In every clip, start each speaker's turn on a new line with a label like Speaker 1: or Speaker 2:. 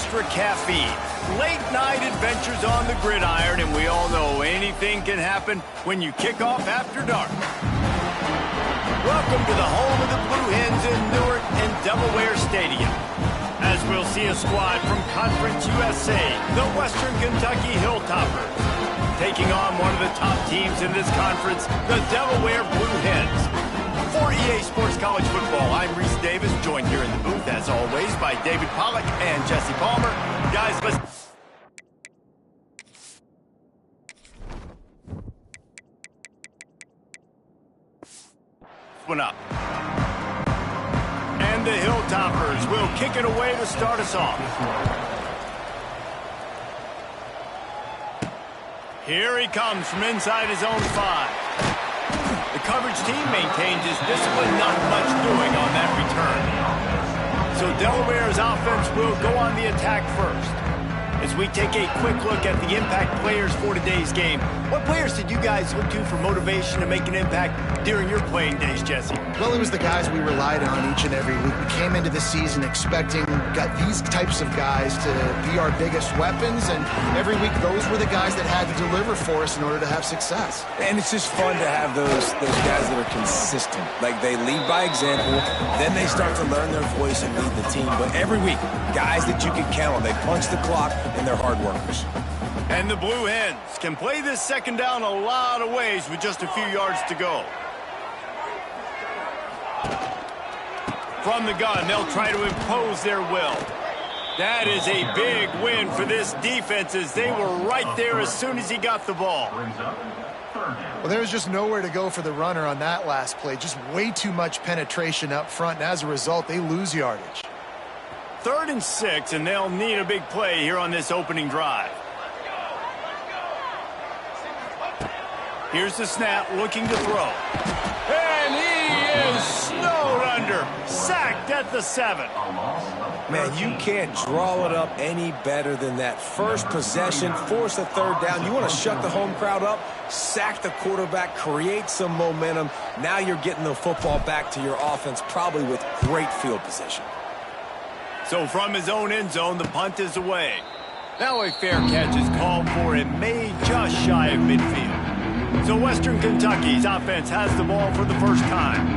Speaker 1: extra caffeine. Late night adventures on the gridiron, and we all know anything can happen when you kick off after dark. Welcome to the home of the Blue Hens in Newark and Delaware Stadium. As we'll see a squad from Conference USA, the Western Kentucky Hilltoppers, taking on one of the top teams in this conference, the Delaware Blue Hens. For EA Sports College Football, I'm Reese Davis, joined here in the booth, as always, by David Pollack and Jesse Palmer. Guys, let's... one up. And the Hilltoppers will kick it away to start us off. Here he comes from inside his own 5. The coverage team maintains his discipline, not much doing on that return. So Delaware's offense will go on the attack first. As we take a quick look at the impact players for today's game, what players did you guys look to for motivation to make an impact during your playing days, Jesse?
Speaker 2: Well, it was the guys we relied on each and every week. We came into the season expecting these types of guys to be our biggest weapons, and every week those were the guys that had to deliver for us in order to have success.
Speaker 3: And it's just fun to have those guys that are consistent. Like, they lead by example, then they start to learn their voice and lead the team. But every week, guys that you can count on, they punch the clock, and they're hard workers.
Speaker 1: And the Blue Hens can play this second down a lot of ways with just a few yards to go. From the gun, they'll try to impose their will. That is a big win for this defense, as they were right there as soon as he got the ball.
Speaker 2: Well, there was just nowhere to go for the runner on that last play. Just way too much penetration up front, and as a result, they lose yardage.
Speaker 1: 3rd and 6, and they'll need a big play here on this opening drive. Here's the snap, looking to throw. And he is snowed under, sacked at the 7.
Speaker 3: Man, you can't draw it up any better than that. First possession, force a 3rd down. You want to shut the home crowd up, sack the quarterback, create some momentum. Now you're getting the football back to your offense, probably with great field position.
Speaker 1: So from his own end zone, the punt is away. Now a fair catch is called for and made just shy of midfield. So Western Kentucky's offense has the ball for the first time.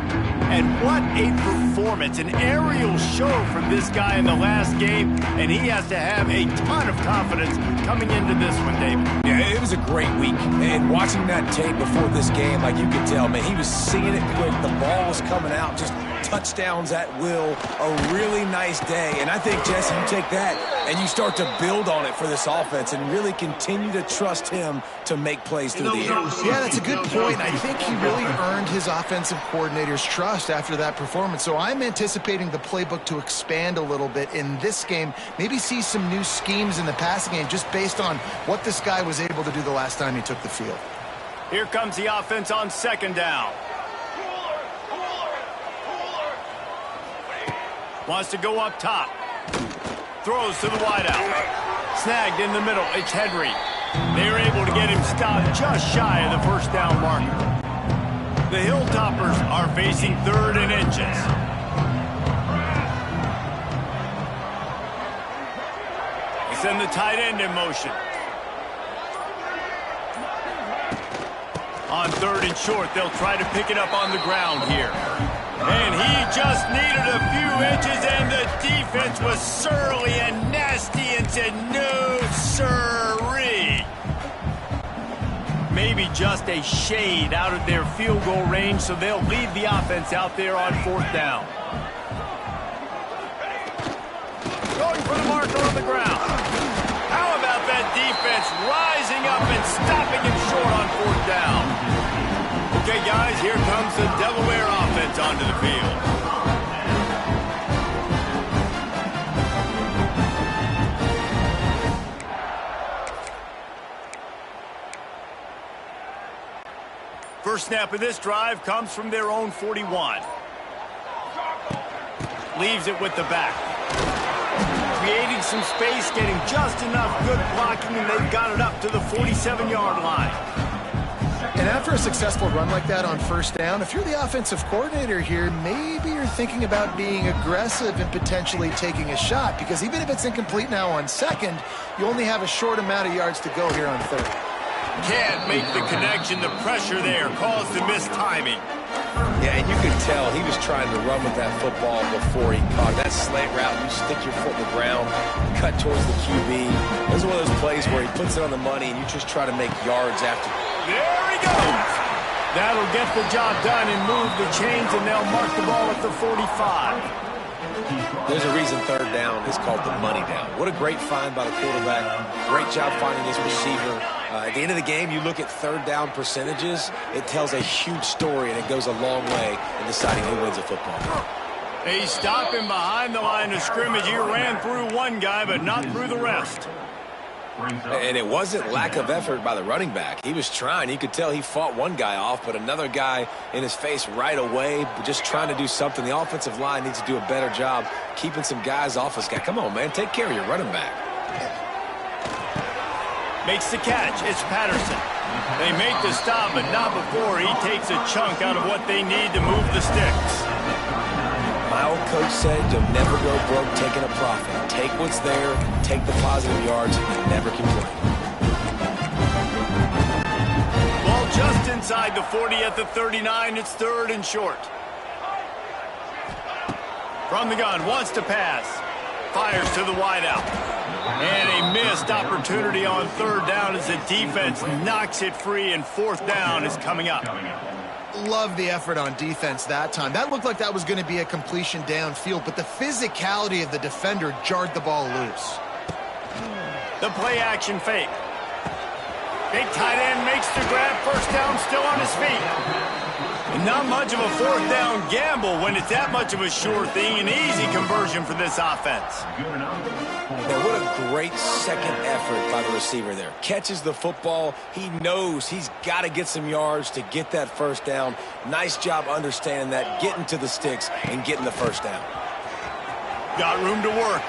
Speaker 1: And what a performance, an aerial show from this guy in the last game, and he has to have a ton of confidence coming into this one, David.
Speaker 3: Yeah, it was a great week, and watching that tape before this game, like, you could tell, man, he was seeing it quick, the ball was coming out, just touchdowns at will, a really nice day. And I think, Jesse, you take that and you start to build on it for this offense and really continue to trust him to make plays through the air.
Speaker 2: Yeah, that's a good point. I think he really earned his offensive coordinator's trust after that performance. So I'm anticipating the playbook to expand a little bit in this game, maybe see some new schemes in the passing game just based on what this guy was able to do the last time he took the field.
Speaker 1: Here comes the offense on 2nd down. Wants to go up top. Throws to the wideout. Snagged in the middle. It's Henry. They're able to get him stopped just shy of the 1st down marker. The Hilltoppers are facing 3rd and inches. They send the tight end in motion. On 3rd and short, they'll try to pick it up on the ground here. And he just needed a few inches, and the defense was surly and nasty and said, no, sirree. Maybe just a shade out of their field goal range, so they'll lead the offense out there on 4th down. Going for the marker on the ground. How about that defense rising up and stopping him short on 4th down? Okay, guys, here comes the Delaware offense onto the field. First snap of this drive comes from their own 41. Leaves it with the back. Creating some space, getting just enough good blocking, and they've got it up to the 47-yard line.
Speaker 2: And after a successful run like that on first down, if you're the offensive coordinator here, maybe you're thinking about being aggressive and potentially taking a shot, because even if it's incomplete now on second, you only have a short amount of yards to go here on third.
Speaker 1: Can't make the connection. The pressure there caused the mistiming.
Speaker 3: Yeah, and you could tell he was trying to run with that football before he caught that slant route. You stick your foot in the ground, cut towards the QB. This is one of those plays where he puts it on the money and you just try to make yards after.
Speaker 1: There he goes. That'll get the job done and move the chains, and they'll mark the ball at the 45.
Speaker 3: There's a reason third down is called the money down. What a great find by the quarterback. Great job finding his receiver. At the end of the game, you look at third down percentages. It tells a huge story, and it goes a long way in deciding who wins a football game.
Speaker 1: He's stopping behind the line of scrimmage. He ran through one guy, but not through the rest.
Speaker 3: And it wasn't lack of effort by the running back. He was trying. You could tell he fought one guy off, but another guy in his face right away, just trying to do something. The offensive line needs to do a better job keeping some guys off this guy. Come on, man. Take care of your running back.
Speaker 1: Makes the catch. It's Patterson. They make the stop, but not before he takes a chunk out of what they need to move the sticks.
Speaker 3: My old coach said you'll never go broke taking a profit. Take what's there, take the positive yards, and never complain.
Speaker 1: Ball just inside the 40 at the 39. It's third and short. From the gun, wants to pass. Fires to the wideout. And a missed opportunity on third down as the defense knocks it free, and fourth down is coming up.
Speaker 2: Love the effort on defense that time. That looked like that was going to be a completion downfield, but the physicality of the defender jarred the ball loose.
Speaker 1: The play action fake. Big tight end makes the grab. First down, still on his feet. And not much of a fourth down gamble when it's that much of a sure thing. An easy conversion for this offense.
Speaker 3: Now, what a great second effort by the receiver there. Catches the football. He knows he's got to get some yards to get that first down. Nice job understanding that, getting to the sticks and getting the first down.
Speaker 1: Got room to work.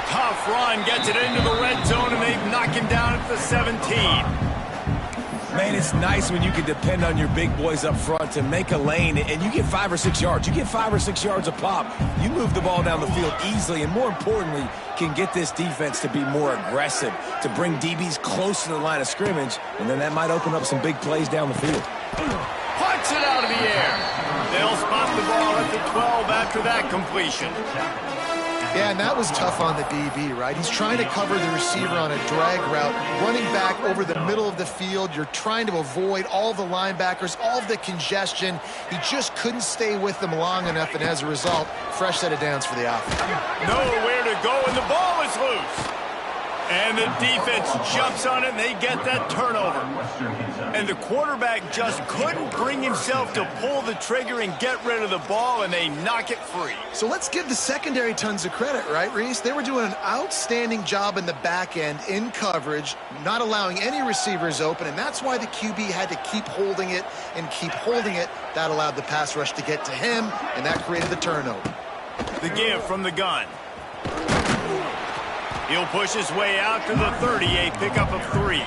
Speaker 1: Tough run, gets it into the red zone, and they knock him down at the 17.
Speaker 3: Man, it's nice when you can depend on your big boys up front to make a lane, and you get 5 or 6 yards. You get 5 or 6 yards a pop. You move the ball down the field easily, and more importantly, can get this defense to be more aggressive, to bring DBs close to the line of scrimmage, and then that might open up some big plays down the field.
Speaker 1: Punts it out of the air. They'll spot the ball at the 12 after that completion.
Speaker 2: Yeah, and that was tough on the DB, right? He's trying to cover the receiver on a drag route, running back over the middle of the field. You're trying to avoid all the linebackers, all of the congestion. He just couldn't stay with them long enough, and as a result, fresh set of downs for the offense.
Speaker 1: Nowhere to go, and the ball is loose. And the defense jumps on it, and they get that turnover. And the quarterback just couldn't bring himself to pull the trigger and get rid of the ball, and they knock it free.
Speaker 2: So let's give the secondary tons of credit, right, Reese? They were doing an outstanding job in the back end in coverage, not allowing any receivers open, and that's why the QB had to keep holding it and keep holding it. That allowed the pass rush to get to him, and that created the turnover.
Speaker 1: The give from the gun. He'll push his way out to the 30, a pickup of 3.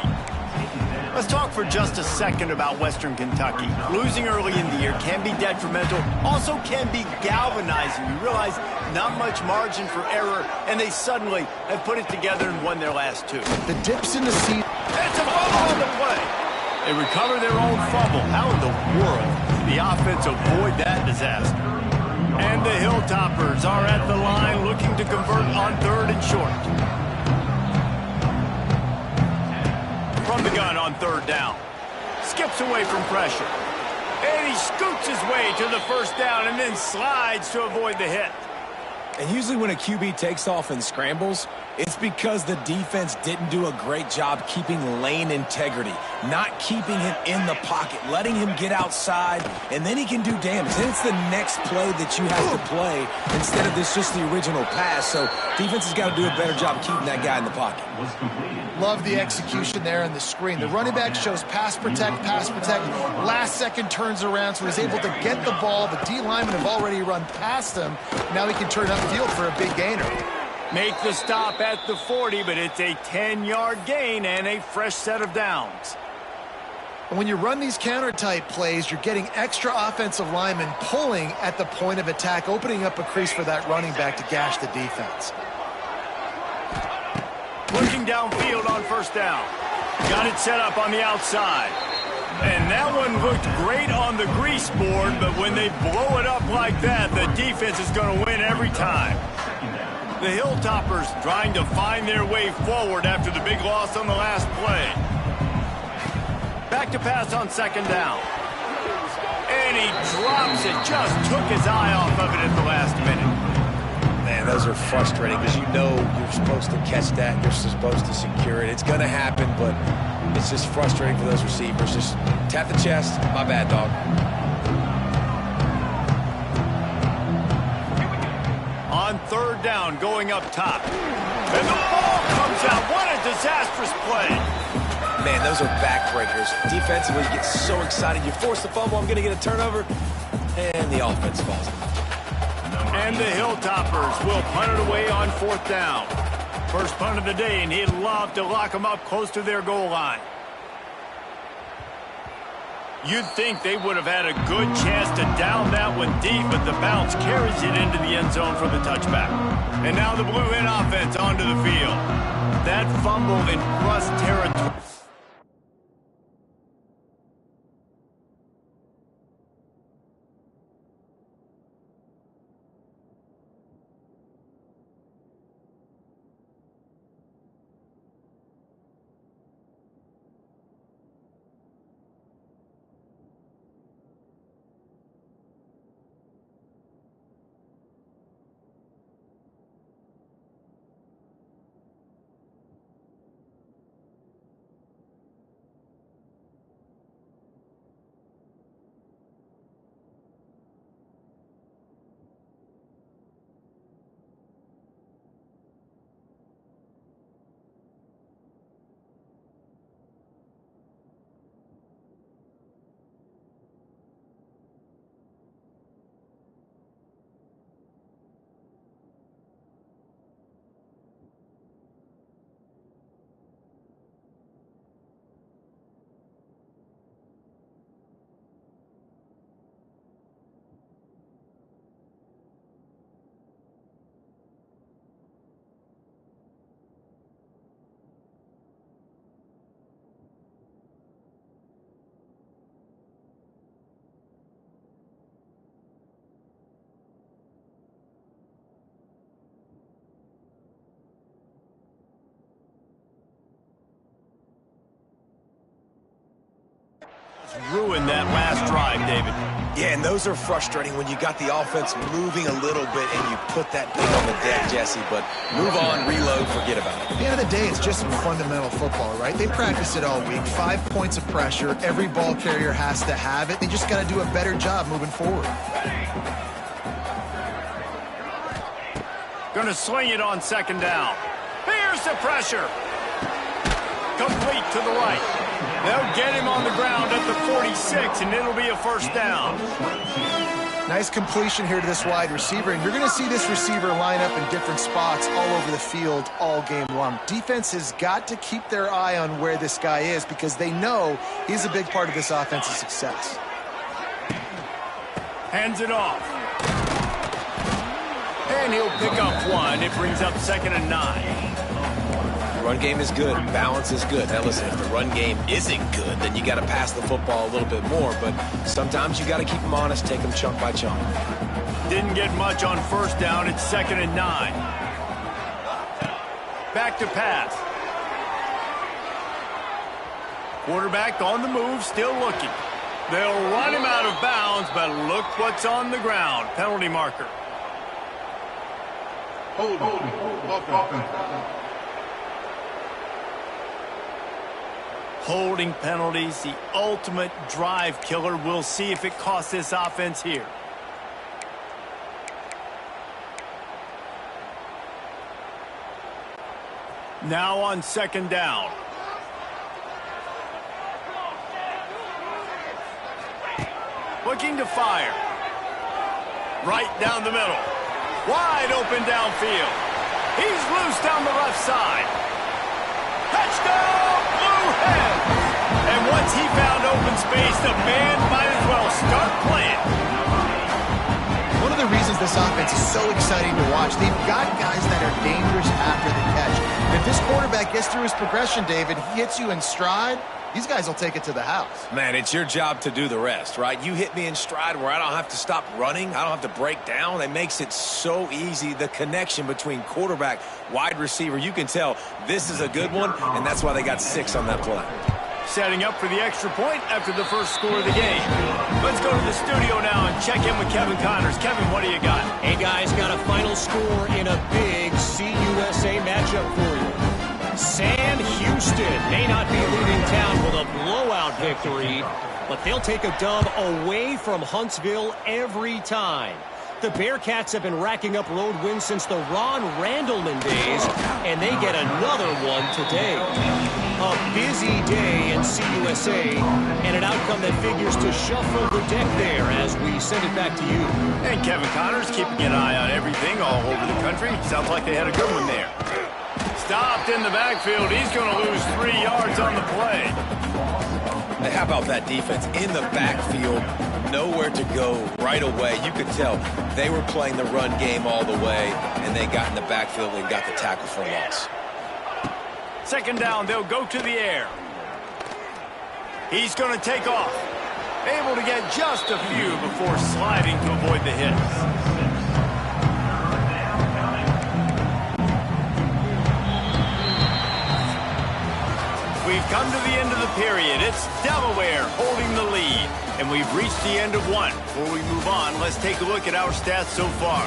Speaker 1: Let's talk for just a second about Western Kentucky. Losing early in the year can be detrimental, also can be galvanizing. You realize not much margin for error, and they suddenly have put it together and won their last 2.
Speaker 2: The dips in the seat.
Speaker 1: It's a fumble on the play. They recover their own fumble. How in the world did the offense avoid that disaster? And the Hilltoppers are at the line looking to convert on third and short. From the gun on third down. Skips away from pressure. And he scoots his way to the first down and then slides to avoid the hit.
Speaker 3: And usually when a QB takes off and scrambles, it's because the defense didn't do a great job keeping lane integrity, not keeping him in the pocket, letting him get outside, and then he can do damage. Then it's the next play that you have to play instead of this just the original pass. So defense has got to do a better job of keeping that guy in the pocket.
Speaker 2: Love the execution there on the screen. The running back shows pass protect, last second turns around, so he's able to get the ball. The D linemen have already run past him. Now he can turn upfield for a big gainer.
Speaker 1: Make the stop at the 40, but it's a 10-yard gain and a fresh set of downs.
Speaker 2: And when you run these counter-type plays, you're getting extra offensive linemen pulling at the point of attack, opening up a crease for that running back to gash the defense.
Speaker 1: Looking downfield on first down. Got it set up on the outside. And that one looked great on the grease board, but when they blow it up like that, the defense is going to win every time. The Hilltoppers trying to find their way forward after the big loss on the last play. Back to pass on second down. And he drops it, just took his eye off of it at the last minute.
Speaker 3: Man, those are frustrating because you know you're supposed to catch that, you're supposed to secure it. It's going to happen, but it's just frustrating for those receivers. Just tap the chest. My bad, dog.
Speaker 1: On third down, going up top. And the ball comes out. What a disastrous play.
Speaker 3: Man, those are backbreakers. Defensively, you get so excited. You force the fumble, I'm going to get a turnover, and the offense falls.
Speaker 1: And the Hilltoppers will punt it away on fourth down. First punt of the day, and he'd love to lock them up close to their goal line. You'd think they would have had a good chance to down that one deep, but the bounce carries it into the end zone for the touchback. And now the Blue Hen offense onto the field. That fumble in plus territory. Ruined that last drive, David.
Speaker 3: Yeah, and those are frustrating when you got the offense moving a little bit and you put that thing on the deck, Jesse. But move on, reload, forget about it.
Speaker 2: At the end of the day, it's just some fundamental football, right? They practice it all week. 5 points of pressure. Every ball carrier has to have it. They just got to do a better job moving forward.
Speaker 1: Going to swing it on second down. Here's the pressure. Complete to the right. They'll get him on the ground at the 46, and it'll be a first down.
Speaker 2: Nice completion here to this wide receiver, and you're going to see this receiver line up in different spots all over the field all game long. Defense has got to keep their eye on where this guy is because they know he's a big part of this offense's success.
Speaker 1: Hands it off. And he'll pick up one. It brings up 2nd and 9.
Speaker 3: Run game is good. Balance is good. Now, listen, if the run game isn't good, then you got to pass the football a little bit more. But sometimes you got to keep them honest, take them chunk by chunk.
Speaker 1: Didn't get much on first down. It's 2nd and 9. Back to pass. Quarterback on the move, still looking. They'll run him out of bounds, but look what's on the ground. Penalty marker. Holding penalties, the ultimate drive killer. We'll see if it costs this offense here. Now on 2nd down. Looking to fire. Right down the middle. Wide open downfield. He's loose down the left side. Touchdown, Blue Hen! And what Once he found open space, the band might as well start playing.
Speaker 2: One of the reasons this offense is so exciting to watch, they've got guys that are dangerous after the catch. And if this quarterback gets through his progression, David, he hits you in stride, these guys will take it to the house.
Speaker 3: Man, it's your job to do the rest, right? You hit me in stride where I don't have to stop running. I don't have to break down. It makes it so easy. The connection between quarterback, wide receiver, you can tell this is a good one, and that's why they got 6 on that play.
Speaker 1: Setting up for the extra point after the first score of the game. Let's go to the studio now and check in with Kevin Connors. Kevin, what do you got?
Speaker 4: Hey, guys, got a final score in a big CUSA matchup for you. Sam Houston may not be leaving town with a blowout victory, but they'll take a dub away from Huntsville every time. The Bearcats have been racking up road wins since the Ron Randleman days, and they get another one today. A busy day in CUSA, and an outcome that figures to shuffle the deck there as we send it back to you.
Speaker 1: And Kevin Connors keeping an eye on everything all over the country. Sounds like they had a good one there. Stopped in the backfield. He's going to lose 3 yards on the play.
Speaker 3: Hey, how about that defense in the backfield? Nowhere to go right away. You could tell they were playing the run game all the way, and they got in the backfield and got the tackle for loss.
Speaker 1: Second down, they'll go to the air. He's going to take off. Able to get just a few before sliding to avoid the hits. We've come to the end of the period. It's Delaware holding the lead. And we've reached the end of one. Before we move on, let's take a look at our stats so far.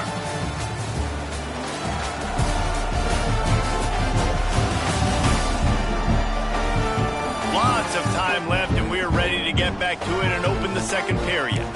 Speaker 1: Lots of time left, and we're ready to get back to it and open the second period.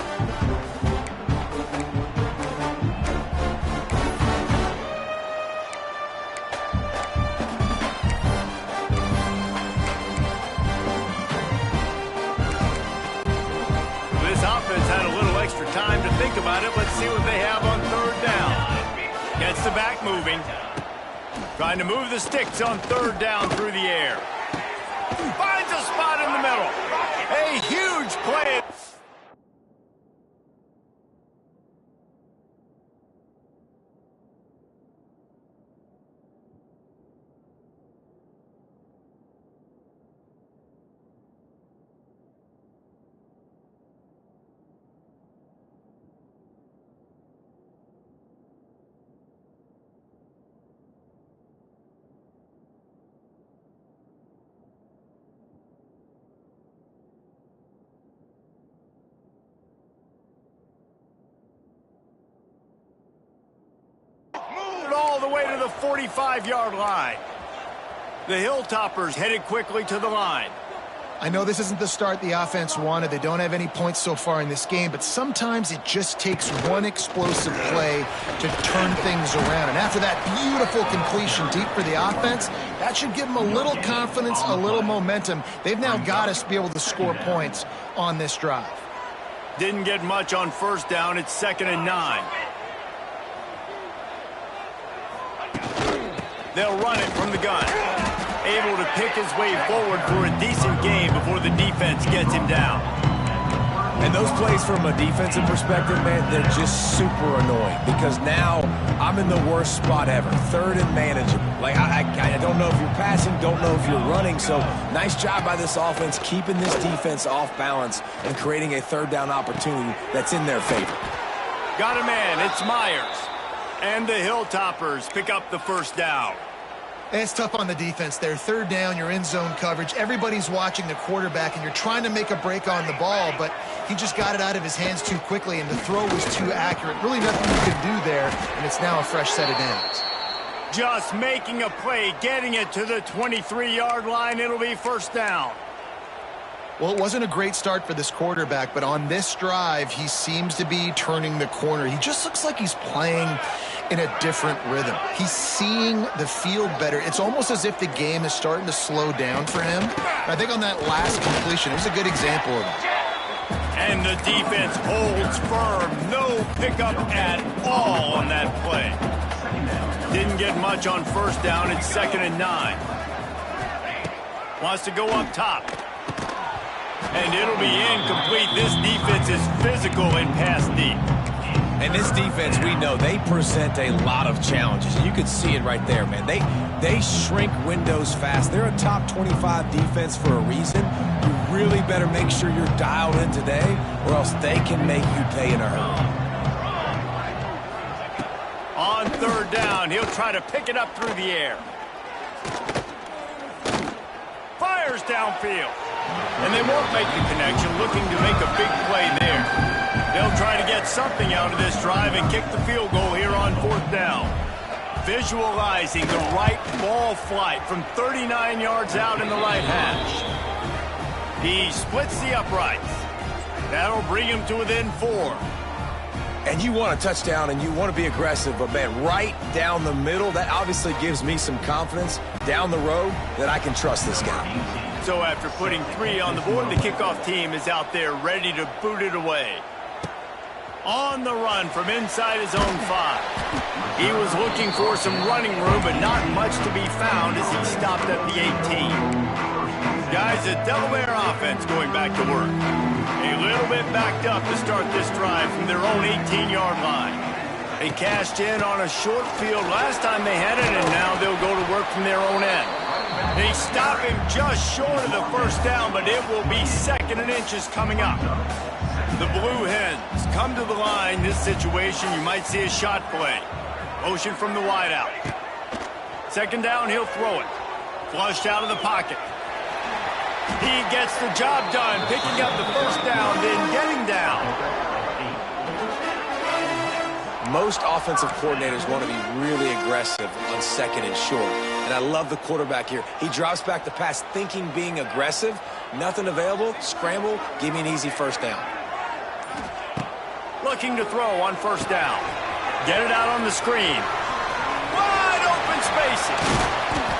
Speaker 1: Time to think about it. Let's see what they have on third down. Gets the back moving. Trying to move the sticks on third down through the air. Finds a spot in the middle. A huge play. All the way to the 45-yard line. The Hilltoppers headed quickly to the line.
Speaker 2: I know this isn't the start the offense wanted. They don't have any points so far in this game, but sometimes it just takes one explosive play to turn things around. And after that beautiful completion deep for the offense, that should give them a little confidence, a little momentum. They've now got us to be able to score points on this drive.
Speaker 1: Didn't get much on first down. It's 2nd and 9. They'll run it from the gun. Able to pick his way forward for a decent gain before the defense gets him down.
Speaker 3: And those plays from a defensive perspective, man, they're just super annoying because now I'm in the worst spot ever. Third and manageable. Like, I don't know if you're passing, don't know if you're running. So nice job by this offense keeping this defense off balance and creating a third down opportunity that's in their favor.
Speaker 1: Got a man. It's Myers. And the Hilltoppers pick up the first down.
Speaker 2: It's tough on the defense there. Third down, you're in zone coverage. Everybody's watching the quarterback, and you're trying to make a break on the ball, but he just got it out of his hands too quickly, and the throw was too accurate. Really nothing you can do there, and it's now a fresh set of downs.
Speaker 1: Just making a play, getting it to the 23-yard line. It'll be first down.
Speaker 2: Well, it wasn't a great start for this quarterback, but on this drive, he seems to be turning the corner. He just looks like he's playing in a different rhythm. He's seeing the field better. It's almost as if the game is starting to slow down for him. And I think on that last completion, it was a good example of it.
Speaker 1: And the defense holds firm. No pickup at all on that play. Didn't get much on first down. It's 2nd and 9. Wants to go up top. And it'll be incomplete. This defense is physical and pass deep.
Speaker 3: And this defense, we know, they present a lot of challenges. You can see it right there, man. They shrink windows fast. They're a top 25 defense for a reason. You really better make sure you're dialed in today, or else they can make you pay in a hurry.
Speaker 1: On third down, he'll try to pick it up through the air. Fires downfield. And they won't make the connection, looking to make a big play there. They'll try to get something out of this drive and kick the field goal here on fourth down. Visualizing the right ball flight from 39 yards out in the right hash. He splits the uprights. That'll bring him to within 4.
Speaker 3: And you want a touchdown and you want to be aggressive, but man, right down the middle, that obviously gives me some confidence down the road that I can trust this guy.
Speaker 1: So after putting 3 on the board, the kickoff team is out there ready to boot it away. On the run from inside his own 5. He was looking for some running room, but not much to be found as he stopped at the 18. Guys, a Delaware offense going back to work. A little bit backed up to start this drive from their own 18-yard line. They cashed in on a short field last time they had it, and now they'll go to work from their own end. They stop him just short of the first down, but it will be 2nd and inches coming up. The Blue Hens come to the line. This situation, you might see a shot play. Motion from the wideout. 2nd down, he'll throw it. Flushed out of the pocket. He gets the job done, picking up the first down, then getting down.
Speaker 3: Most offensive coordinators want to be really aggressive on 2nd and short. And I love the quarterback here. He drops back the pass thinking being aggressive. Nothing available. Scramble. Give me an easy first down.
Speaker 1: Looking to throw on first down. Get it out on the screen. Wide open spaces.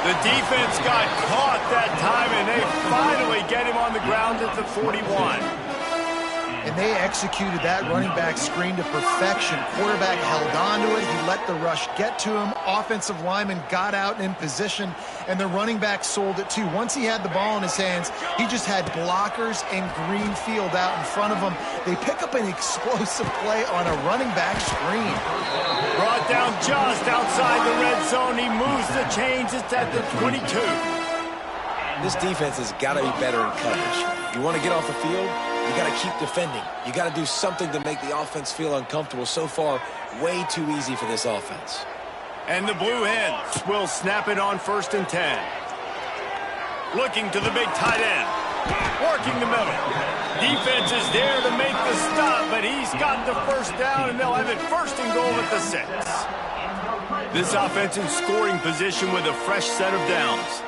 Speaker 1: The defense got caught that time, and they finally get him on the ground at the 41.
Speaker 2: And they executed that running back screen to perfection. Quarterback held on to it. He let the rush get to him. Offensive lineman got out in position, and the running back sold it too. Once he had the ball in his hands, he just had blockers and green field out in front of him. They pick up an explosive play on a running back screen.
Speaker 1: Brought down just outside the red zone. He moves the chains. It's at the 22.
Speaker 3: This defense has got to be better in coverage. You want to get off the field? You got to keep defending. You got to do something to make the offense feel uncomfortable. So far, way too easy for this offense.
Speaker 1: And the Blue Hens will snap it on 1st and 10. Looking to the big tight end. Working the middle. Defense is there to make the stop, but he's got the first down, and they'll have it 1st and goal at the 6. This offense in scoring position with a fresh set of downs.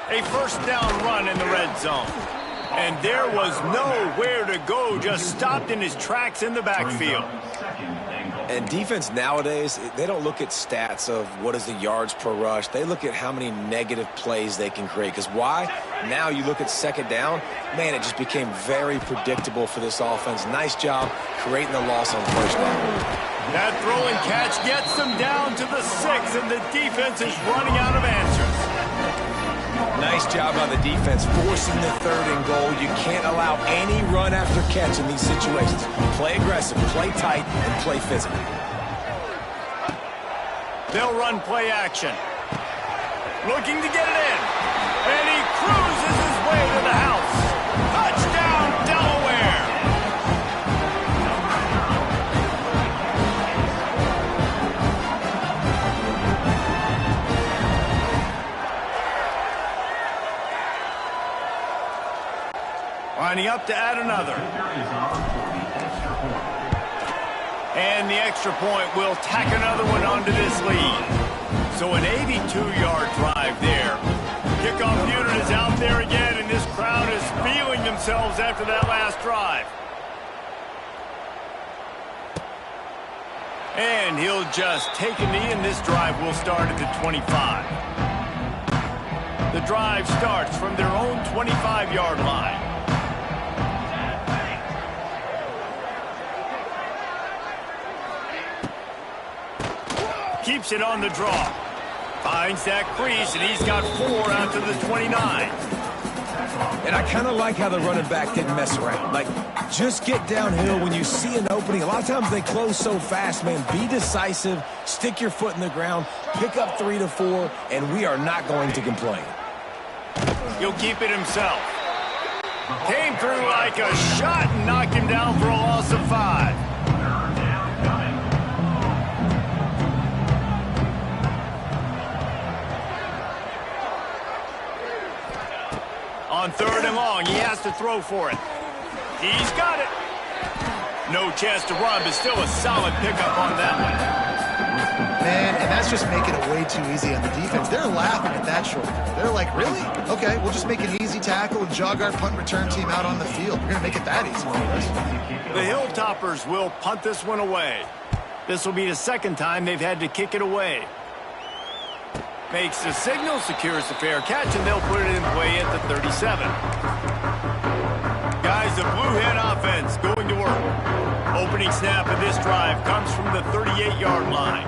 Speaker 1: A first down run in the red zone. And there was nowhere to go, just stopped in his tracks in the backfield.
Speaker 3: And defense nowadays, they don't look at stats of what is the yards per rush. They look at how many negative plays they can create. Because why? Now you look at 2nd down, man, it just became very predictable for this offense. Nice job creating the loss on first down.
Speaker 1: That throw and catch gets them down to the 6, and the defense is running out of answers.
Speaker 3: Nice job by the defense forcing the 3rd and goal. You can't allow any run after catch in these situations. Play aggressive, play tight, and play physical.
Speaker 1: They'll run play action. Looking to get it in. And he cruises his way to the house. Touchdown, Delaware! Lining up to add another. And the extra point will tack another one onto this lead. So an 82-yard drive there. Kickoff unit is out there again, and this crowd is feeling themselves after that last drive. And he'll just take a knee, and this drive will start at the 25. The drive starts from their own 25-yard line. Keeps it on the draw. Finds that crease, and he's got 4 out to the 29.
Speaker 3: And I kind of like how the running back didn't mess around. Like, just get downhill when you see an opening. A lot of times they close so fast, man. Be decisive, stick your foot in the ground, pick up 3 to 4, and we are not going to complain.
Speaker 1: He'll keep it himself. Came through like a shot and knocked him down for a loss of 5. On 3rd and long, he has to throw for it. He's got it. No chance to run, but still a solid pickup on that one.
Speaker 2: Man, and that's just making it way too easy on the defense. They're laughing at that short. They're like, really? Okay, we'll just make an easy tackle and jog our punt return team out on the field. We're going to make it that easy for us.
Speaker 1: The Hilltoppers will punt this one away. This will be the 2nd time they've had to kick it away. Makes the signal, secures the fair catch, and they'll put it in play at the 37. Guys, the Blue Hen offense going to work. Opening snap of this drive comes from the 38-yard line.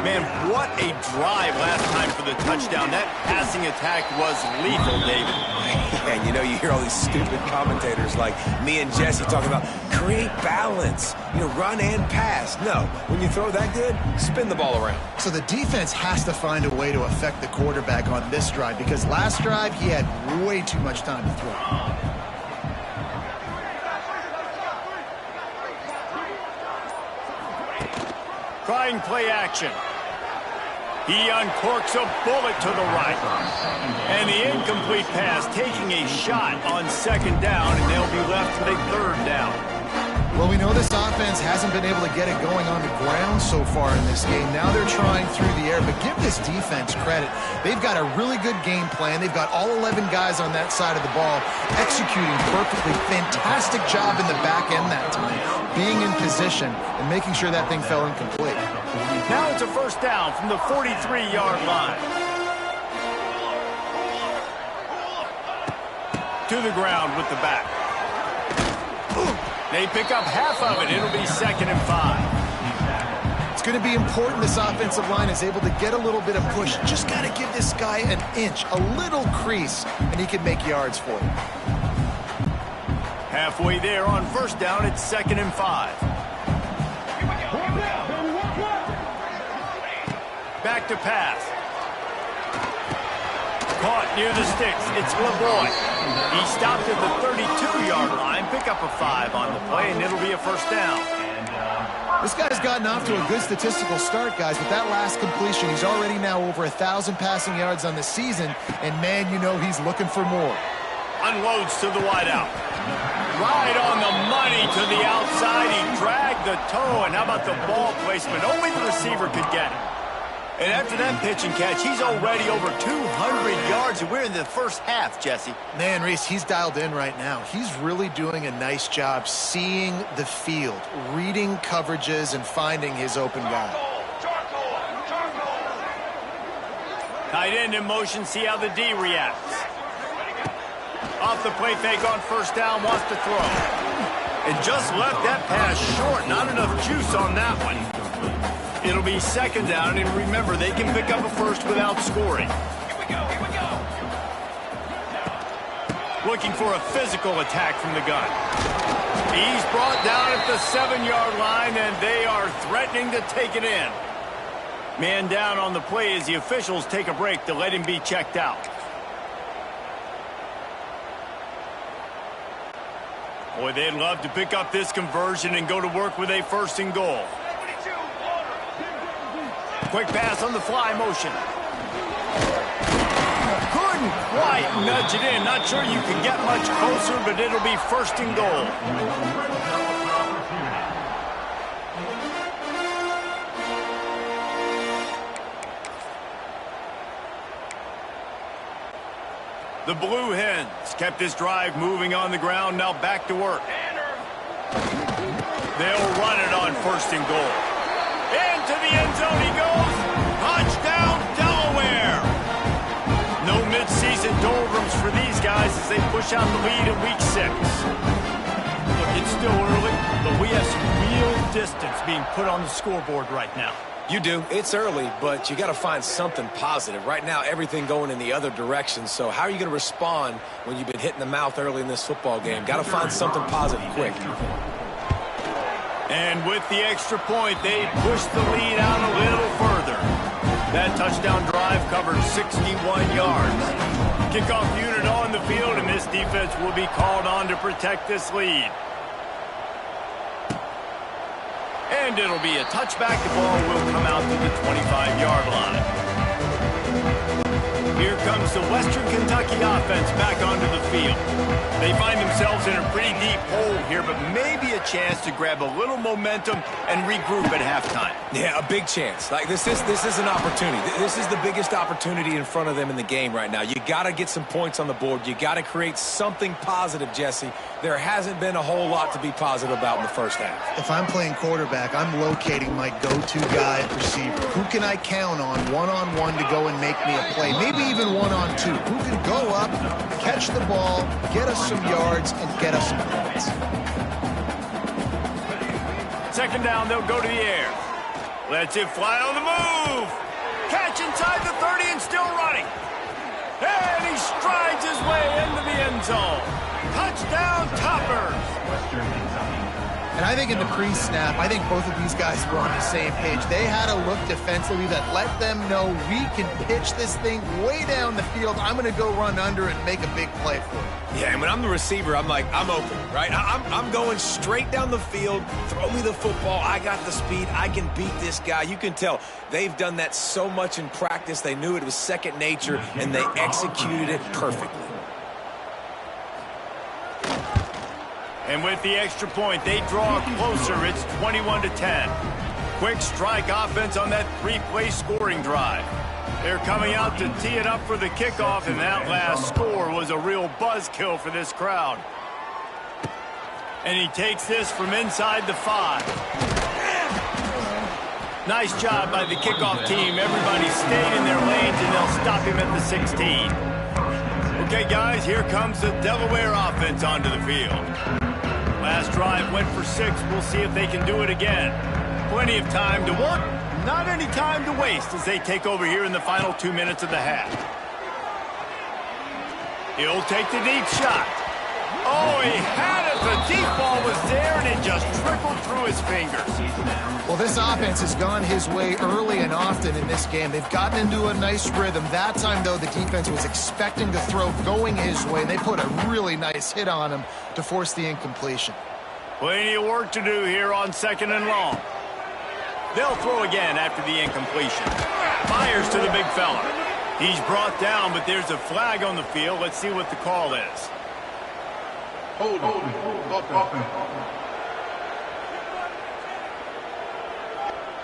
Speaker 1: Man, what a drive last time for the touchdown. That passing attack was lethal, David.
Speaker 3: And you know, you hear all these stupid commentators like me and Jesse talking about create balance, you know, run and pass. No, when you throw that good, spin the ball around.
Speaker 2: So the defense has to find a way to affect the quarterback on this drive because last drive he had way too much time to throw.
Speaker 1: Trying play action. He uncorks a bullet to the right. And the incomplete pass taking a shot on 2nd down, and they'll be left with a 3rd down.
Speaker 2: Well, we know this offense hasn't been able to get it going on the ground so far in this game. Now they're trying through the air, but give this defense credit. They've got a really good game plan. They've got all 11 guys on that side of the ball executing perfectly. Fantastic job in the back end that time, being in position and making sure that thing fell incomplete.
Speaker 1: Now it's a 1st down from the 43-yard line. To the ground with the back. They pick up half of it. It'll be 2nd and 5.
Speaker 2: It's going to be important this offensive line is able to get a little bit of push. Just got to give this guy an inch, a little crease, and he can make yards for you.
Speaker 1: Halfway there on 1st down, it's 2nd and 5. Back to pass. Caught near the sticks. It's LeBoy. He stopped at the 32-yard line. Pick up a 5 on the play, and it'll be a 1st down.
Speaker 2: This guy's gotten off to a good statistical start, guys. With that last completion, he's already now over 1,000 passing yards on the season. And, man, you know he's looking for more.
Speaker 1: Unloads to the wideout. Right on the money to the outside. He dragged the toe, and how about the ball placement? Only the receiver could get it. And after that pitch and catch, he's already over 200 yards, and we're in the 1st half, Jesse.
Speaker 2: Man, Reese, he's dialed in right now. He's really doing a nice job seeing the field, reading coverages, and finding his open guy.
Speaker 1: Tight end in motion, see how the D reacts. Off the play fake on 1st down, wants to throw. And just left that pass short. Not enough juice on that one. It'll be 2nd down, and remember, they can pick up a 1st without scoring.
Speaker 4: Here we go, here we go.
Speaker 1: Looking for a physical attack from the gun. He's brought down at the 7-yard line, and they are threatening to take it in. Man down on the play as the officials take a break to let him be checked out. Boy, they'd love to pick up this conversion and go to work with a 1st and goal. Quick pass on the fly motion. Couldn't quite nudge it in. Not sure you can get much closer, but it'll be 1st and goal. The Blue Hens kept this drive moving on the ground. Now back to work. They'll run it on 1st and goal. Into the end zone he goes. Touchdown, Delaware. No midseason doldrums for these guys as they push out the lead in week 6. Look, it's still early. but we have some real distance being put on the scoreboard right now.
Speaker 3: You do. It's early, but you got to find something positive. Right now, everything going in the other direction. So how are you going to respond when you've been hit in the mouth early in this football game? Got to find something positive quick.
Speaker 1: And with the extra point, they push the lead out a little further. That touchdown drive covered 61 yards. Kickoff unit on the field, and this defense will be called on to protect this lead. And it'll be a touchback. The ball will come out to the 25-yard line. Here comes the Western Kentucky offense back onto the field. They find themselves in a pretty deep hole here, but maybe a chance to grab a little momentum and regroup at halftime.
Speaker 3: Yeah, a big chance. Like this is an opportunity. This is the biggest opportunity in front of them in the game right now. You got to get some points on the board. You got to create something positive, Jesse. There hasn't been a whole lot to be positive about in the first half.
Speaker 2: If I'm playing quarterback, I'm locating my go-to guy at receiver. Who can I count on one-on-one to go and make me a play? Maybe even one-on-two. Who can go up, catch the ball, get us some yards, and get us some points.
Speaker 1: Second down, they'll go to the air. Lets it fly on the move. Catch inside the 30 and still running. And he strides his way into the end zone. Touchdown, Toppers.
Speaker 2: And I think in the pre-snap, I think both of these guys were on the same page. They had a look defensively that let them know we can pitch this thing way down the field. I'm going to go run under and make a big play for it.
Speaker 3: Yeah, and when I'm the receiver, I'm like, I'm open, right? I'm going straight down the field. Throw me the football. I got the speed. I can beat this guy. You can tell they've done that so much in practice. They knew it was second nature, and they executed it perfectly.
Speaker 1: And with the extra point, they draw closer. It's 21-10. Quick strike offense on that three-play scoring drive. They're coming out to tee it up for the kickoff, and that last score was a real buzzkill for this crowd. And he takes this from inside the 5. Nice job by the kickoff team. Everybody stayed in their lanes, and they'll stop him at the 16. Okay, guys, here comes the Delaware offense onto the field. Last drive went for 6. We'll see if they can do it again. Plenty of time to work, not any time to waste as they take over here in the final 2 minutes of the half. He'll take the deep shot. Oh, he had it. The deep ball was there, and it just trickled through his fingers.
Speaker 2: Well, this offense has gone his way early and often in this game. They've gotten into a nice rhythm. That time, though, the defense was expecting to throw going his way. They put a really nice hit on him to force the incompletion.
Speaker 1: Plenty of work to do here on 2nd and long. They'll throw again after the incompletion. Fires to the big fella. He's brought down, but there's a flag on the field. Let's see what the call is.
Speaker 5: Hold on.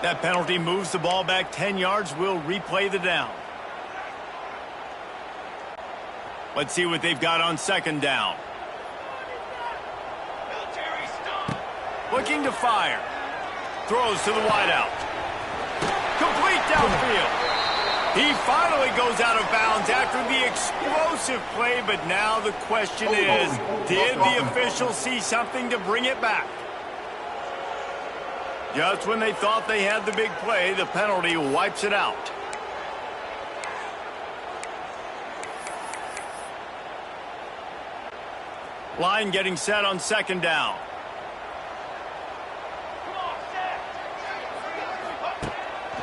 Speaker 1: That penalty moves the ball back 10 yards. We'll replay the down. Let's see what they've got on 2nd down. Looking to fire. Throws to the wideout. Complete downfield. He finally goes out of bounds after the explosive play, but now the question is, did the officials see something to bring it back? Just when they thought they had the big play, the penalty wipes it out. Line getting set on 2nd down.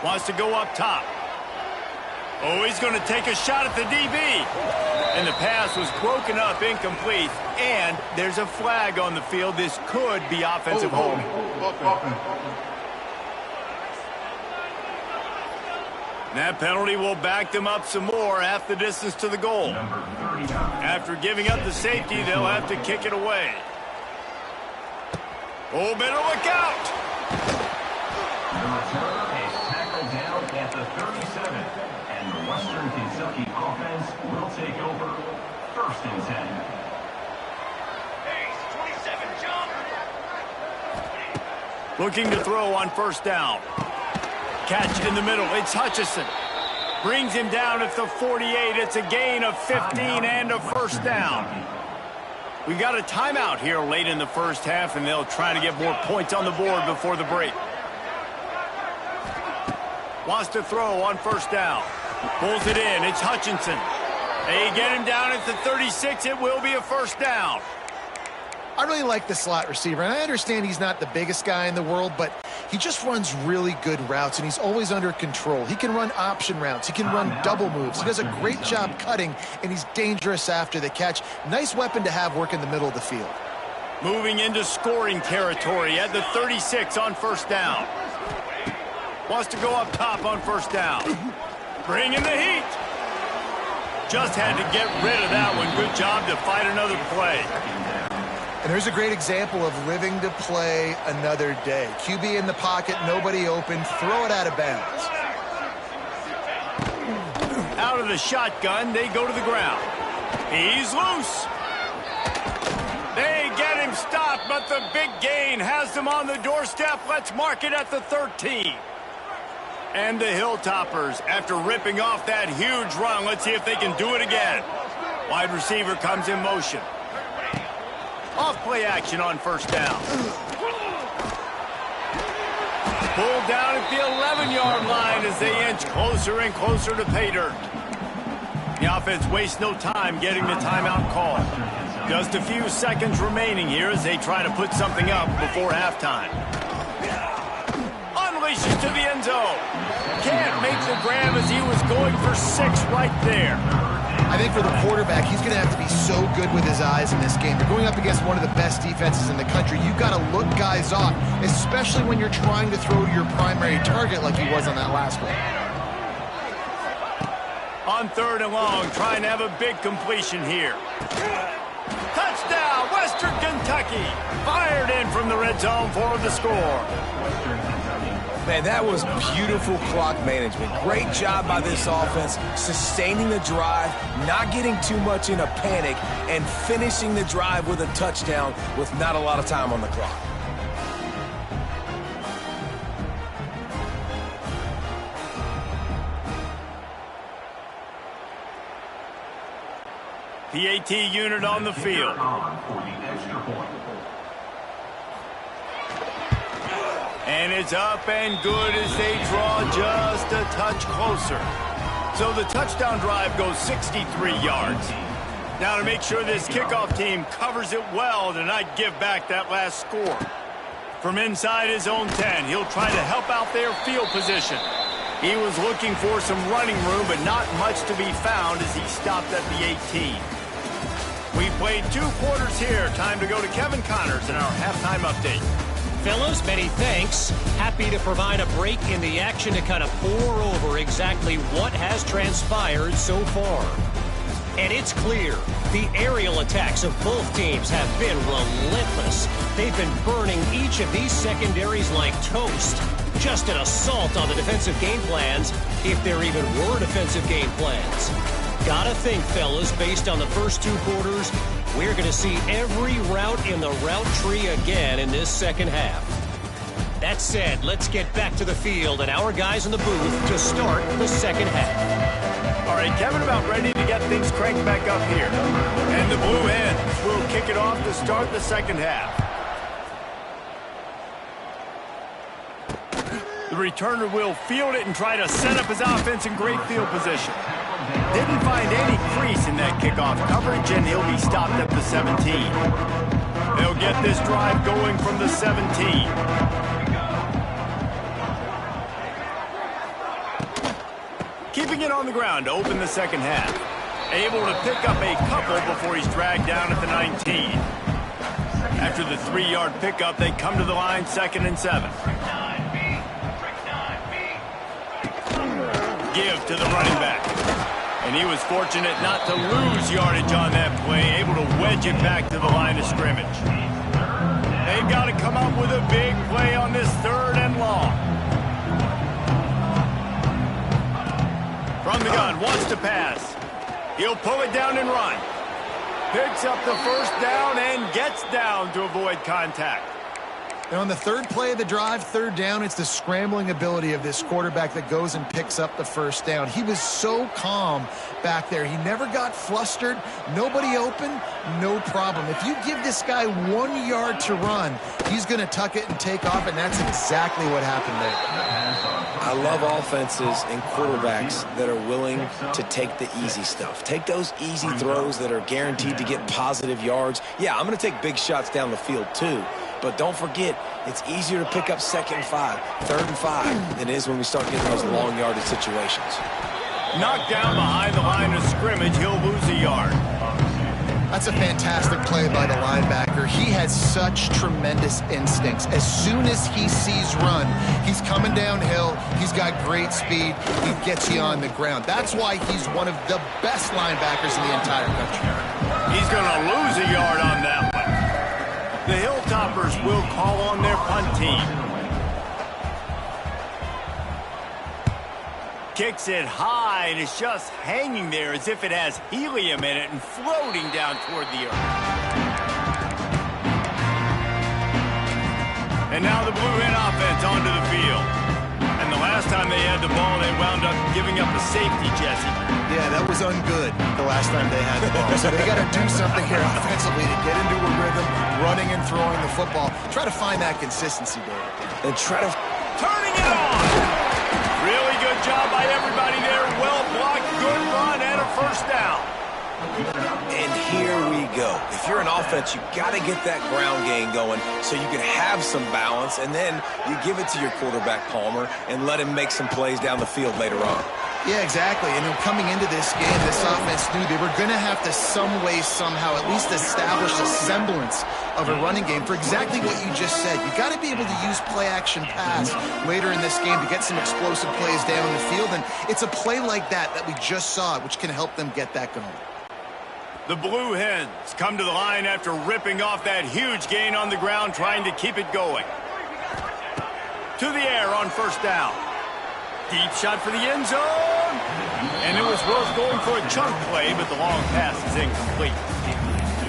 Speaker 1: Wants to go up top. Oh, he's going to take a shot at the DB. And the pass was broken up, incomplete. And there's a flag on the field. This could be offensive holding. That penalty will back them up some more, half the distance to the goal. After giving up the safety, they'll have to kick it away. Oh, better look out.
Speaker 5: The return is tackled down at the 37, and the Western Kentucky offense will take over 1st and 10.
Speaker 1: Looking to throw on 1st down. Catch in the middle. It's Hutchison. Brings him down at the 48. It's a gain of 15 and a 1st down. We got a timeout here late in the first half, and they'll try to get more points on the board before the break. Wants to throw on first down. Pulls it in. It's Hutchinson. They get him down at the 36. It will be a first down.
Speaker 2: I really like the slot receiver, and I understand he's not the biggest guy in the world, but he just runs really good routes, and he's always under control. He can run option routes. He can run double moves. He does a great job cutting, and he's dangerous after the catch. Nice weapon to have work in the middle of the field.
Speaker 1: Moving into scoring territory at the 36 on first down. Wants to go up top on first down. Bringing the heat. Just had to get rid of that one. Good job to fight another play.
Speaker 2: And there's a great example of living to play another day. QB in the pocket, nobody open, throw it out of bounds.
Speaker 1: Out of the shotgun, they go to the ground. He's loose. They get him stopped, but the big gain has them on the doorstep. Let's mark it at the 13. And the Hilltoppers, after ripping off that huge run, let's see if they can do it again. Wide receiver comes in motion. Off-play action on first down. Pulled down at the 11-yard line as they inch closer and closer to pay dirt. The offense wastes no time getting the timeout call. Just a few seconds remaining here as they try to put something up before halftime. Unleashes to the end zone. Can't make the grab as he was going for 6 right there.
Speaker 2: I think for the quarterback, he's going to have to be so good with his eyes in this game. You're going up against one of the best defenses in the country. You've got to look guys off, especially when you're trying to throw to your primary target like he was on that last one.
Speaker 1: On third and long, trying to have a big completion here. Touchdown, Western Kentucky. Fired in from the red zone for the score.
Speaker 3: Man, that was beautiful clock management. Great job by this offense, sustaining the drive, not getting too much in a panic, and finishing the drive with a touchdown with not a lot of time on the clock.
Speaker 1: PAT unit on the field. And it's up and good as they draw just a touch closer. So the touchdown drive goes 63 yards. Now to make sure this kickoff team covers it well to not give back that last score. From inside his own 10, he'll try to help out their field position. He was looking for some running room, but not much to be found as he stopped at the 18. We played 2 quarters here. Time to go to Kevin Connors in our halftime update.
Speaker 4: Fellas, many thanks. Happy to provide a break in the action to kind of pour over exactly what has transpired so far. And it's clear, the aerial attacks of both teams have been relentless. They've been burning each of these secondaries like toast. Just an assault on the defensive game plans, if there even were defensive game plans. Gotta think, fellas, based on the first 2 quarters, we're going to see every route in the route tree again in this second half. That said, let's get back to the field and our guys in the booth to start the second half.
Speaker 1: All right, Kevin, about ready to get things cranked back up here. And the Blue Hens will kick it off to start the second half. The returner will field it and try to set up his offense in great field position. Didn't find any crease in that kickoff coverage, and he'll be stopped at the 17. They'll get this drive going from the 17. Keeping it on the ground to open the second half. Able to pick up a couple before he's dragged down at the 19. After the 3-yard pickup, they come to the line 2nd and 7. Give to the running back. And he was fortunate not to lose yardage on that play, able to wedge it back to the line of scrimmage. They've got to come up with a big play on this 3rd and long. From the gun, wants to pass. He'll pull it down and run. Picks up the first down and gets down to avoid contact.
Speaker 2: And on the third play of the drive, third down, it's the scrambling ability of this quarterback that goes and picks up the first down. He was so calm back there. He never got flustered. Nobody open, no problem. If you give this guy 1 yard to run, he's going to tuck it and take off, and that's exactly what happened there.
Speaker 3: I love offenses and quarterbacks that are willing to take the easy stuff. Take those easy throws that are guaranteed to get positive yards. Yeah, I'm going to take big shots down the field too. But don't forget, it's easier to pick up 2nd and 5, 3rd and 5 than it is when we start getting those long yardage situations.
Speaker 1: Knocked down behind the line of scrimmage, he'll lose a yard.
Speaker 2: That's a fantastic play by the linebacker. He has such tremendous instincts. As soon as he sees run, he's coming downhill. He's got great speed. He gets you on the ground. That's why he's one of the best linebackers in the entire country.
Speaker 1: He's going to lose a yard on that one. The Hilltoppers will call on their punt team. Kicks it high, and it's just hanging there as if it has helium in it and floating down toward the earth. And now the Blue Hen offense onto the field. And the last time they had the ball, they wound up giving up a safety, Jesse.
Speaker 2: Yeah, that was ungood the last time they had the ball. So they got to do something here offensively to get into a rhythm, running and throwing the football. Try to find that consistency, David.
Speaker 3: And try to...
Speaker 1: Turning it on! Really good job by everybody there. Well blocked, good run, and a first down.
Speaker 3: And here we go. If you're an offense, you got to get that ground game going so you can have some balance, and then you give it to your quarterback, Palmer, and let him make some plays down the field later on.
Speaker 2: Yeah, exactly. And coming into this game, this offense knew they were going to have to some way, somehow, at least establish a semblance of a running game for exactly what you just said. You got to be able to use play-action pass later in this game to get some explosive plays down the field, and it's a play like that we just saw, which can help them get that going.
Speaker 1: The Blue Hens come to the line after ripping off that huge gain on the ground, trying to keep it going. To the air on first down. Deep shot for the end zone. And it was worth going for a chunk play, but the long pass is incomplete.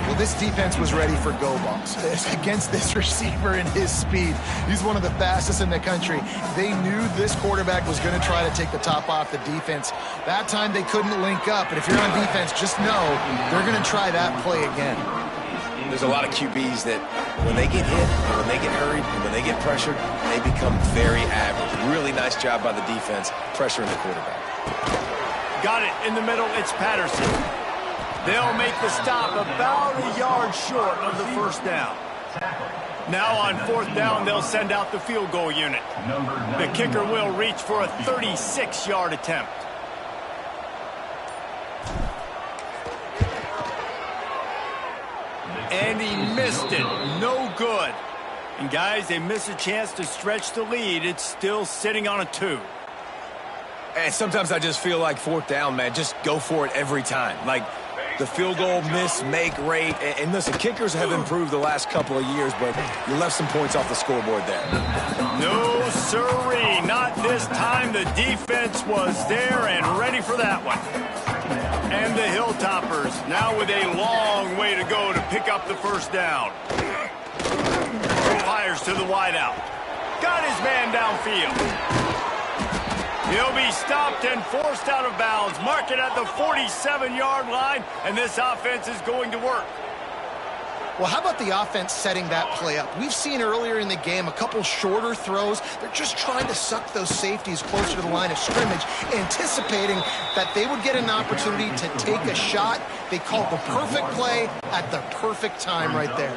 Speaker 2: Well, this defense was ready for go balls against this receiver and his speed. He's one of the fastest in the country. They knew this quarterback was going to try to take the top off the defense. That time they couldn't link up, but if you're on defense, just know they're going to try that play again.
Speaker 3: There's a lot of QBs that when they get hit, and when they get hurried, and when they get pressured, they become very average. Really nice job by the defense, pressuring the quarterback.
Speaker 1: Got it in the middle, it's Patterson. They'll make the stop about a yard short of the first down. Now on fourth down, they'll send out the field goal unit. The kicker will reach for a 36-yard attempt. And he missed it. No good. And guys, they miss a chance to stretch the lead. It's still sitting on a 2.
Speaker 3: And sometimes I just feel like fourth down, man, just go for it every time. Like the field goal miss, make rate. And listen, kickers have improved the last couple of years, but you left some points off the scoreboard there.
Speaker 1: No, sirree. Not this time. The defense was there and ready for that one. And the Hilltoppers now with a long way to go to pick up the first down. Fires to the wideout. Got his man downfield. He'll be stopped and forced out of bounds. Mark it at the 47-yard line, and this offense is going to work.
Speaker 2: Well, how about the offense setting that play up? We've seen earlier in the game a couple shorter throws. They're just trying to suck those safeties closer to the line of scrimmage, anticipating that they would get an opportunity to take a shot. They called the perfect play at the perfect time right there.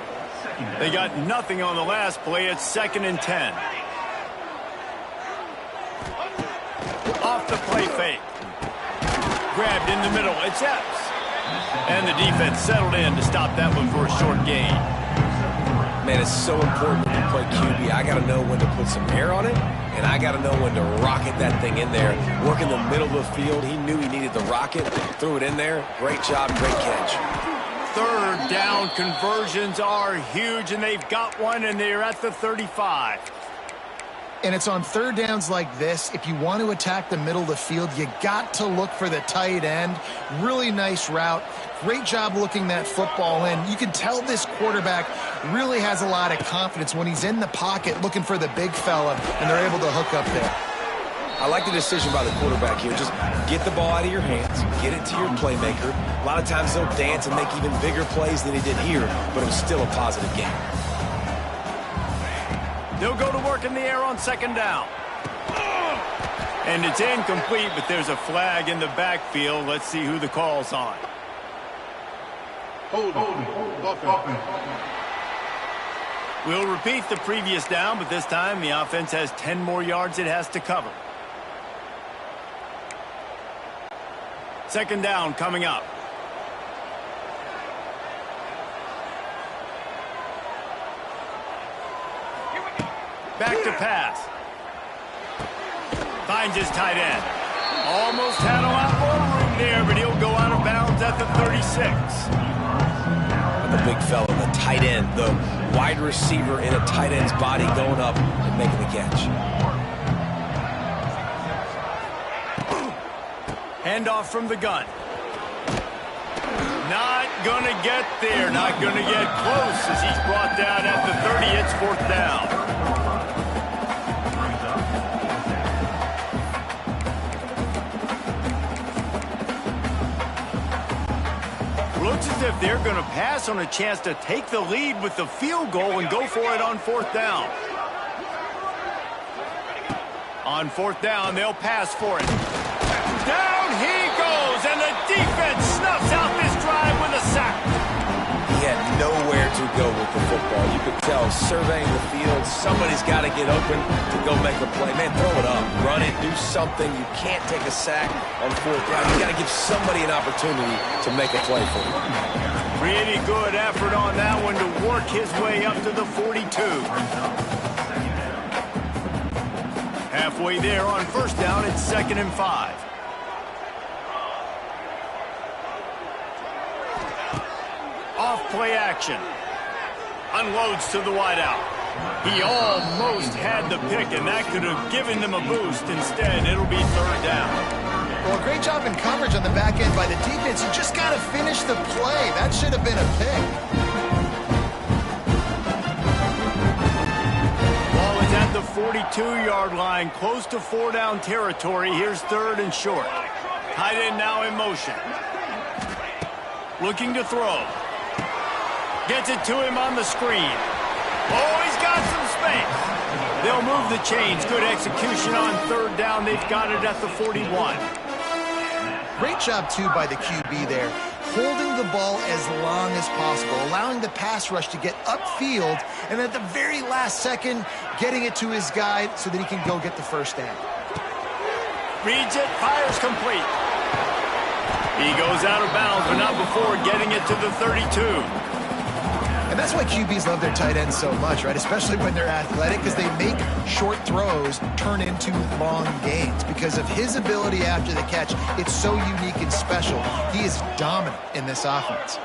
Speaker 1: They got nothing on the last play. It's 2nd and 10. Off the play fake. Grabbed in the middle. It's Epps. And the defense settled in to stop that one for a short gain.
Speaker 3: Man, it's so important when you play QB. I got to know when to put some air on it, and I got to know when to rocket that thing in there. Work in the middle of the field. He knew he needed the rocket. Threw it in there. Great job, great catch.
Speaker 1: Third down conversions are huge, and they've got one, and they're at the 35.
Speaker 2: And it's on third downs like this. If you want to attack the middle of the field, you got to look for the tight end. Really nice route. Great job looking that football in. You can tell this quarterback really has a lot of confidence when he's in the pocket looking for the big fella, and they're able to hook up there.
Speaker 3: I like the decision by the quarterback here. Just get the ball out of your hands, get it to your playmaker. A lot of times they'll dance and make even bigger plays than he did here, but it was still a positive game.
Speaker 1: They'll go to work in the air on second down. And it's incomplete, but there's a flag in the backfield. Let's see who the call's on. We'll repeat the previous down, but this time the offense has 10 more yards it has to cover. Second down coming up. Back to pass. Finds his tight end. Almost had a lot more room there, but he'll go out of bounds at the 36.
Speaker 3: The big fella, the tight end, the wide receiver in a tight end's body going up and making the catch.
Speaker 1: Handoff from the gun. Not going to get there. Not going to get close as he's brought down at the 30. It's fourth down. Looks as if they're going to pass on a chance to take the lead with the field goal and go for it on fourth down. On fourth down, they'll pass for it. Down he goes, and the defense snuffs out this drive with a sack.
Speaker 3: He had nowhere to go with the football. You could tell, surveying the field, somebody's got to get open to go make a play. Man, throw it up, run it, do something. You can't take a sack on fourth down. You got to give somebody an opportunity to make a play for you.
Speaker 1: Pretty good effort on that one to work his way up to the 42. Halfway there on first down, it's 2nd and 5. Off play action. Unloads to the wideout. He almost had the pick, and that could have given them a boost. Instead, it'll be third down.
Speaker 2: Well, great job in coverage on the back end by the defense. You just got to finish the play. That should have been a pick.
Speaker 1: Ball is at the 42-yard line, close to four-down territory. Here's third and short. Tight end now in motion. Looking to throw. Gets it to him on the screen. Oh, he's got some space. They'll move the chains. Good execution on third down. They've got it at the 41.
Speaker 2: Great job, too, by the QB there. Holding the ball as long as possible, allowing the pass rush to get upfield, and at the very last second, getting it to his guy so that he can go get the first down.
Speaker 1: Reads it, fires complete. He goes out of bounds, but not before getting it to the 32.
Speaker 2: And that's why QBs love their tight ends so much, right? Especially when they're athletic, because they make short throws turn into long gains. Because of his ability after the catch, it's so unique and special. He is dominant in this offense.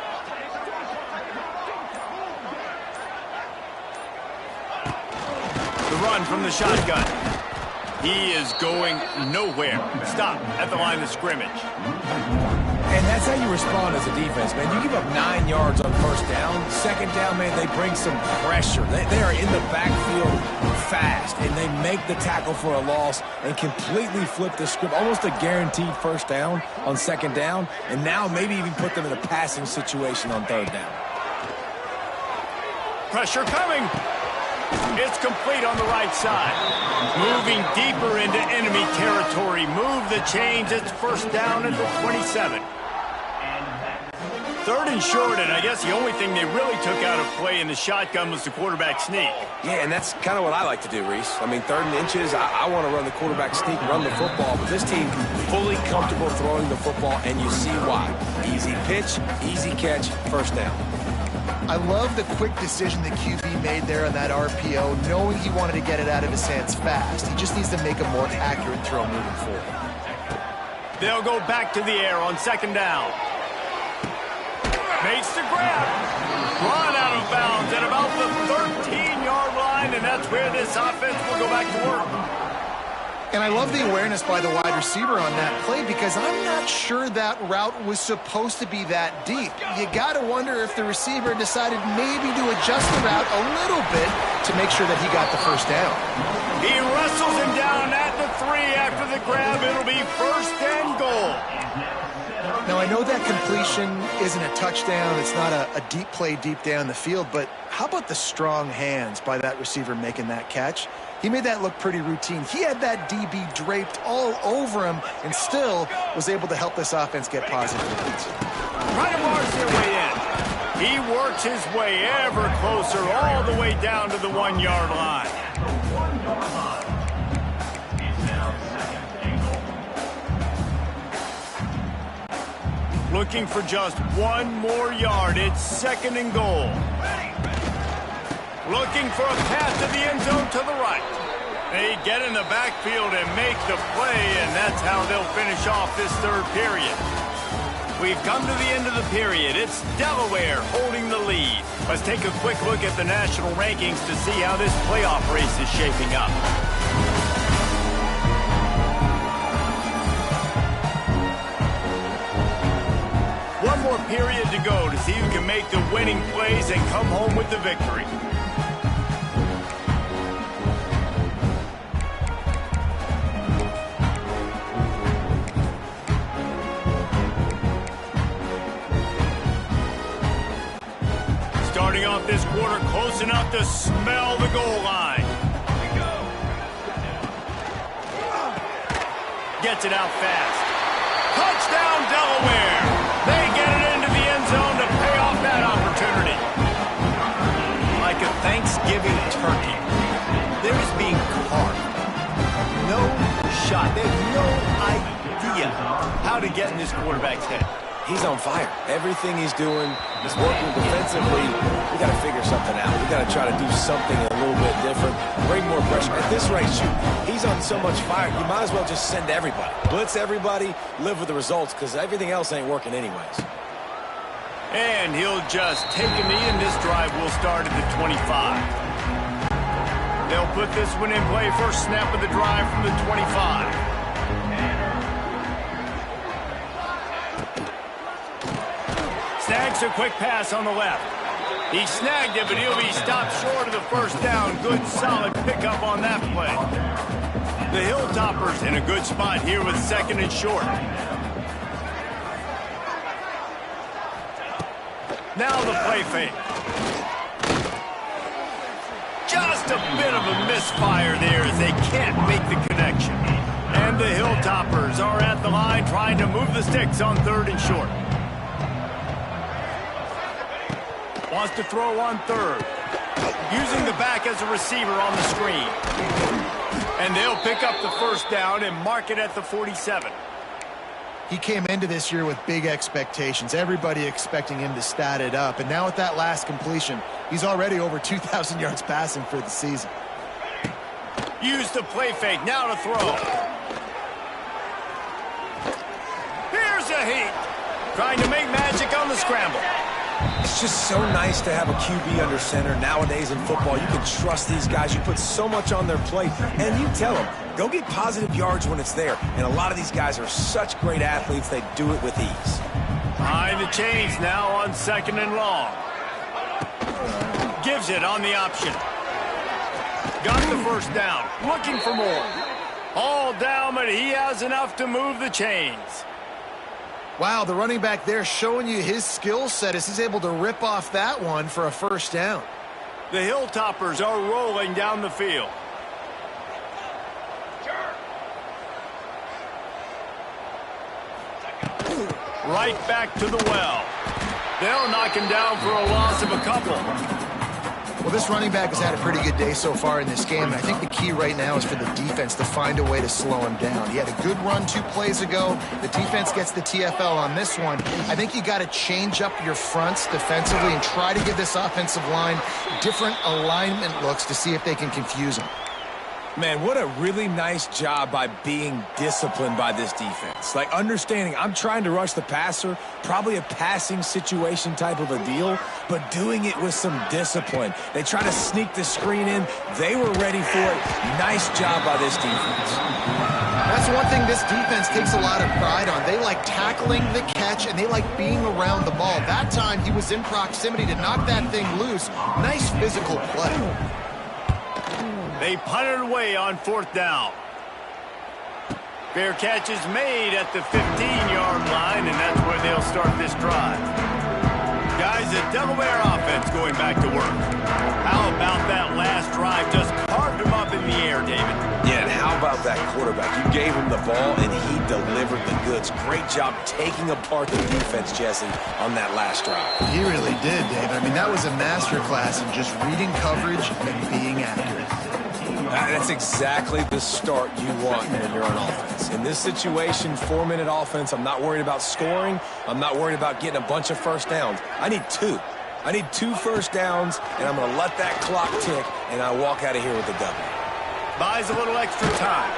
Speaker 1: The run from the shotgun. He is going nowhere. Stop at the line of scrimmage.
Speaker 3: And that's how you respond as a defense, man. You give up 9 yards on first down. Second down, man, they bring some pressure. They are in the backfield fast, and they make the tackle for a loss and completely flip the script. Almost a guaranteed first down on second down, and now maybe even put them in a passing situation on third down.
Speaker 1: Pressure coming. It's complete on the right side. Moving deeper into enemy territory. Move the chains. It's first down at the 27. Third and short, and I guess the only thing they really took out of play in the shotgun was the quarterback sneak.
Speaker 3: Yeah, and that's kind of what I like to do, Reese. I mean, 3rd and inches, I want to run the quarterback sneak, run the football, but this team fully comfortable throwing the football, and you see why. Easy pitch, easy catch, first down.
Speaker 2: I love the quick decision that QB made there on that RPO, knowing he wanted to get it out of his hands fast. He just needs to make a more accurate throw moving forward.
Speaker 1: They'll go back to the air on second down. Makes the grab. Run out of bounds at about the 13-yard line, and that's where this offense will go back to work.
Speaker 2: And I love the awareness by the wide receiver on that play because I'm not sure that route was supposed to be that deep. You got to wonder if the receiver decided maybe to adjust the route a little bit to make sure that he got the first down.
Speaker 1: He wrestles him down at the 3 after the grab. It'll be 1st and goal.
Speaker 2: Now, I know that completion isn't a touchdown. It's not a deep play deep down the field, but how about the strong hands by that receiver making that catch? He made that look pretty routine. He had that DB draped all over him and still was able to help this offense get positive leads.
Speaker 1: Trying to march their way in. He works his way ever closer all the way down to the 1-yard line. Looking for just 1 more yard. It's 2nd and goal. Looking for a pass to the end zone to the right. They get in the backfield and make the play, and that's how they'll finish off this 3rd period. We've come to the end of the period. It's Delaware holding the lead. Let's take a quick look at the national rankings to see how this playoff race is shaping up. One more period to go to see who can make the winning plays and come home with the victory. Starting off this quarter close enough to smell the goal line. Gets it out fast. Touchdown, Delaware. They get it into the end zone to pay off that opportunity. Like a Thanksgiving turkey, they're just being carved. No shot. They have no idea how to get in this quarterback's head.
Speaker 3: He's on fire. Everything he's doing is working defensively. We got to figure something out. We got to try to do something a little bit different. Bring more pressure. At this rate, shoot, he's on so much fire, you might as well just send everybody. Blitz everybody, live with the results, because everything else ain't working anyways.
Speaker 1: And he'll just take a knee, and this drive will start at the 25. They'll put this one in play. First snap of the drive from the 25. Snags a quick pass on the left. He snagged it, but he'll be stopped short of the first down. Good, solid pickup on that play. The Hilltoppers in a good spot here with 2nd and short. Now the play fake. Just a bit of a misfire there as they can't make the connection. And the Hilltoppers are at the line trying to move the sticks on 3rd and short. Wants to throw on 3rd. Using the back as a receiver on the screen. And they'll pick up the first down and mark it at the 47.
Speaker 2: He came into this year with big expectations. Everybody expecting him to stat it up. And now with that last completion, he's already over 2,000 yards passing for the season.
Speaker 1: Use the play fake. Now to throw. Here's a heat. Trying to make magic on the scramble.
Speaker 3: It's just so nice to have a QB under center nowadays in football. You can trust these guys. You put so much on their plate, and you tell them, go get positive yards when it's there. And a lot of these guys are such great athletes, they do it with ease.
Speaker 1: Behind the chains now on 2nd and long. Gives it on the option. Got the first down. Looking for more. All down, but he has enough to move the chains.
Speaker 2: Wow, the running back there showing you his skill set as he's able to rip off that one for a first down.
Speaker 1: The Hilltoppers are rolling down the field. Right back to the well. They'll knock him down for a loss of a couple.
Speaker 2: Well, this running back has had a pretty good day so far in this game, and I think the key right now is for the defense to find a way to slow him down. He had a good run 2 plays ago. The defense gets the TFL on this one. I think you got to change up your fronts defensively and try to give this offensive line different alignment looks to see if they can confuse him.
Speaker 3: Man, what a really nice job by being disciplined by this defense. Like, understanding I'm trying to rush the passer, probably a passing situation type of a deal, but doing it with some discipline. They try to sneak the screen in. They were ready for it. Nice job by this defense.
Speaker 2: That's one thing this defense takes a lot of pride on. They like tackling the catch, and they like being around the ball. That time, he was in proximity to knock that thing loose. Nice physical play.
Speaker 1: They punted away on 4th down. Fair catch is made at the 15-yard line, and that's where they'll start this drive. Guys, the Delaware offense going back to work. How about that last drive? Just carved him up in the air, David.
Speaker 3: Yeah, and how about that quarterback? You gave him the ball, and he delivered the goods. Great job taking apart the defense, Jesse, on that last drive.
Speaker 2: He really did, David. I mean, that was a masterclass in just reading coverage and being accurate.
Speaker 3: That's exactly the start you want when you're on offense. In this situation, 4-minute offense, I'm not worried about scoring. I'm not worried about getting a bunch of first downs. I need 2. I need 2 first downs, and I'm going to let that clock tick, and I walk out of here with a W.
Speaker 1: Buys a little extra time.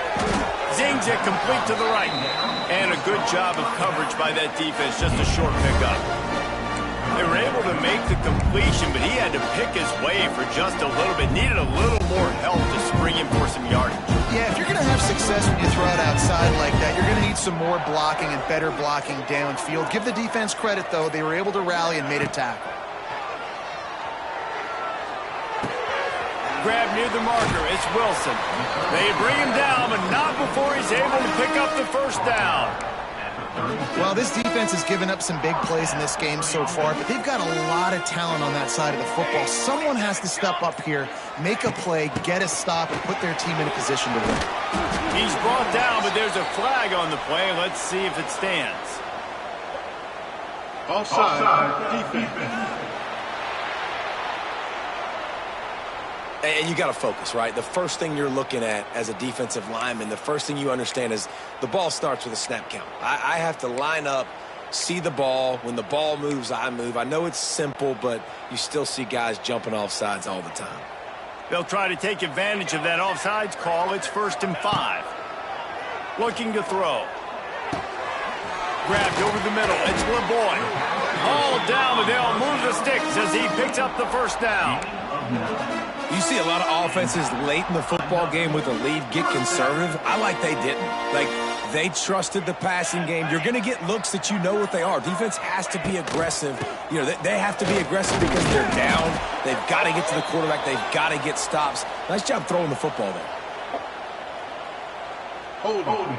Speaker 1: Zings it complete to the right. And a good job of coverage by that defense. Just a short pickup. They were able to make the completion, but he had to pick his way for just a little bit. Needed a little more help to spring him for some yardage.
Speaker 2: Yeah, if you're going to have success when you throw it outside like that, you're going to need some more blocking and better blocking downfield. Give the defense credit, though. They were able to rally and made a tackle.
Speaker 1: Grab near the marker. It's Wilson. They bring him down, but not before he's able to pick up the first down.
Speaker 2: Well, this defense has given up some big plays in this game so far, but they've got a lot of talent on that side of the football. Someone has to step up here, make a play, get a stop, and put their team in a position to win.
Speaker 1: He's brought down, but there's a flag on the play. Let's see if it stands.
Speaker 6: Offside, defense.
Speaker 3: And you got to focus, right? The first thing you're looking at as a defensive lineman, the first thing you understand is the ball starts with a snap count. I have to line up, see the ball. When the ball moves, I move. I know it's simple, but you still see guys jumping off sides all the time.
Speaker 1: They'll try to take advantage of that offsides call. It's 1st and 5. Looking to throw. Grabbed over the middle. It's LeBoy. All down, but they'll move the sticks as he picks up the first down.
Speaker 3: You see a lot of offenses late in the football game with a lead get conservative. I like they didn't. Like, they trusted the passing game. You're going to get looks that you know what they are. Defense has to be aggressive. You know, they have to be aggressive because they're down. They've got to get to the quarterback. They've got to get stops. Nice job throwing the football there.
Speaker 6: Hold on.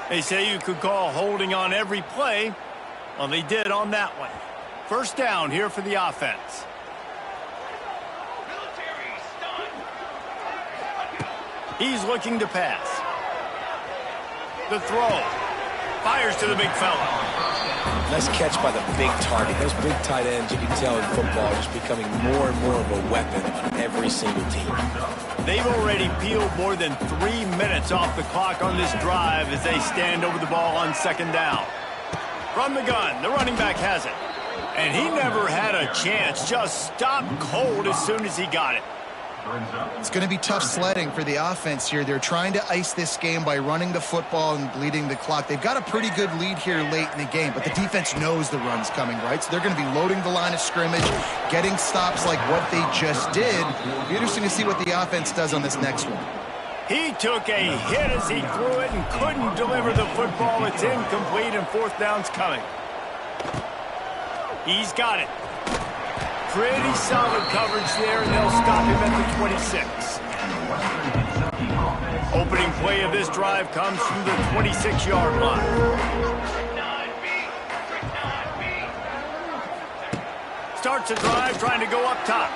Speaker 1: They say you could call holding on every play. Well, they did on that one. First down here for the offense. He's looking to pass. The throw. Fires to the big fella.
Speaker 3: Nice catch by the big target. Those big tight ends, you can tell in football, are just becoming more and more of a weapon on every single team.
Speaker 1: They've already peeled more than 3 minutes off the clock on this drive as they stand over the ball on 2nd down. From the gun, the running back has it. And he never had a chance. Just stopped cold as soon as he got it.
Speaker 2: It's going to be tough sledding for the offense here. They're trying to ice this game by running the football and bleeding the clock. They've got a pretty good lead here late in the game, but the defense knows the run's coming, right? So they're going to be loading the line of scrimmage, getting stops like what they just did. It'll be interesting to see what the offense does on this next one.
Speaker 1: He took a hit as he threw it and couldn't deliver the football. It's incomplete and 4th down's coming. He's got it. Pretty solid coverage there, and they'll stop him at the 26. Opening play of this drive comes from the 26-yard line. Starts a drive trying to go up top.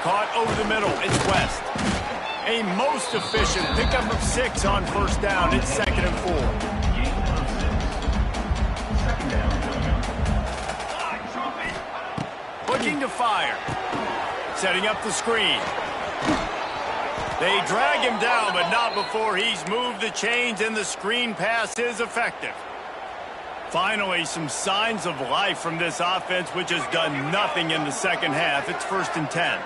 Speaker 1: Caught over the middle. It's West. A most efficient pickup of 6 on 1st down. It's 2nd and 4. Looking to fire. Setting up the screen. They drag him down, but not before he's moved the chains, and the screen pass is effective. Finally, some signs of life from this offense, which has done nothing in the second half. It's 1st and 10.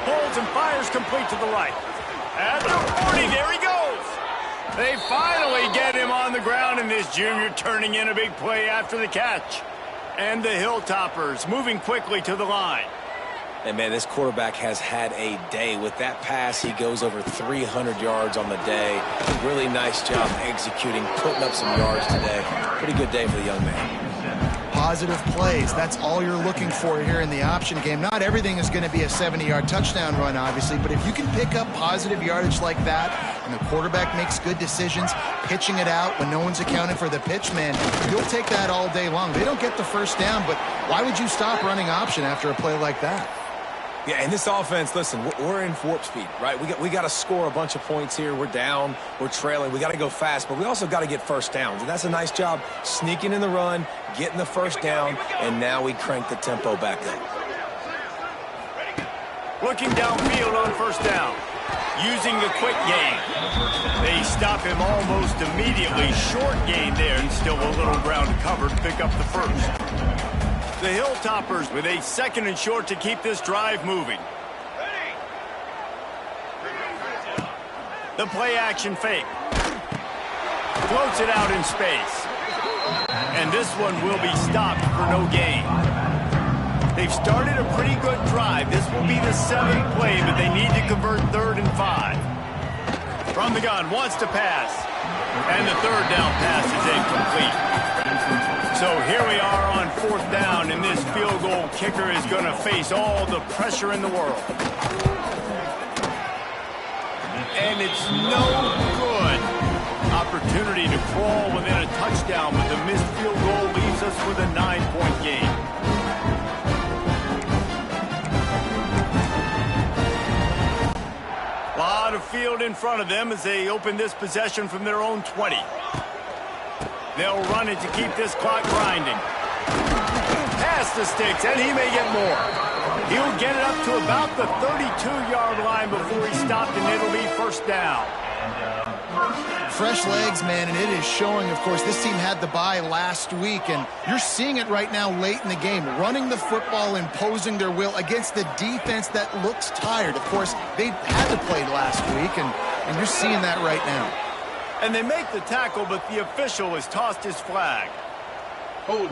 Speaker 1: Holds and fires complete to the right. At the 40, there he goes. They finally get him on the ground, and this junior turning in a big play after the catch. And the Hilltoppers moving quickly to the line.
Speaker 3: And, man, this quarterback has had a day. With that pass, he goes over 300 yards on the day. Really nice job executing, putting up some yards today. Pretty good day for the young man.
Speaker 2: Positive plays. That's all you're looking for here in the option game. Not everything is going to be a 70-yard touchdown run, obviously, but if you can pick up positive yardage like that and the quarterback makes good decisions, pitching it out when no one's accounting for the pitch, man, you'll take that all day long. They don't get the first down, but why would you stop running option after a play like that?
Speaker 3: Yeah, and this offense, listen, we're in warp speed, right? We got to score a bunch of points here. We're down. We're trailing. We got to go fast, but we also got to get first downs. And that's a nice job sneaking in the run, getting the first down, and now we crank the tempo back up.
Speaker 1: Looking downfield on first down. Using the quick game. They stop him almost immediately. Short gain there, and still a little ground covered to pick up the first. The Hilltoppers with a 2nd and short to keep this drive moving. The play action fake. Floats it out in space. And this one will be stopped for no gain. They've started a pretty good drive. This will be the 7th play, but they need to convert 3rd and 5. From the gun, wants to pass. And the 3rd down pass is incomplete. So here we are on 4th down, and this field goal kicker is going to face all the pressure in the world. And it's no good. Opportunity to crawl within a touchdown, but the missed field goal leaves us with a 9-point game. A lot of field in front of them as they open this possession from their own 20. They'll run it to keep this clock grinding. Past the sticks, and he may get more. He'll get it up to about the 32-yard line before he stopped, and it'll be 1st down.
Speaker 2: Fresh legs, man, and it is showing, of course. This team had the bye last week, and you're seeing it right now late in the game. Running the football, imposing their will against the defense that looks tired. Of course, they had to play last week, and you're seeing that right now.
Speaker 1: And they make the tackle, but the official has tossed his flag.
Speaker 6: Hold it.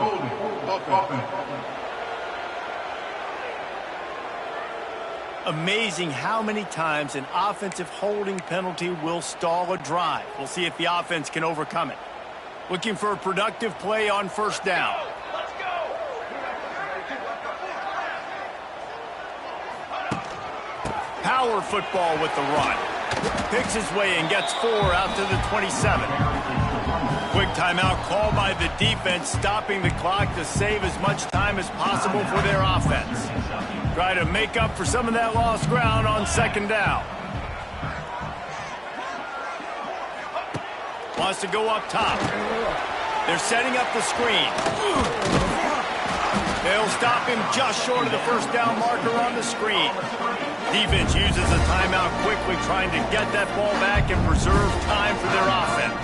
Speaker 1: Amazing how many times an offensive holding penalty will stall a drive. We'll see if the offense can overcome it. Looking for a productive play on 1st down. Power football with the run. Picks his way and gets 4 out to the 27. Quick timeout called by the defense, stopping the clock to save as much time as possible for their offense. Try to make up for some of that lost ground on 2nd down. Wants to go up top. They're setting up the screen. They'll stop him just short of the 1st down marker on the screen. Defense uses a timeout quickly, trying to get that ball back and preserve time for their offense.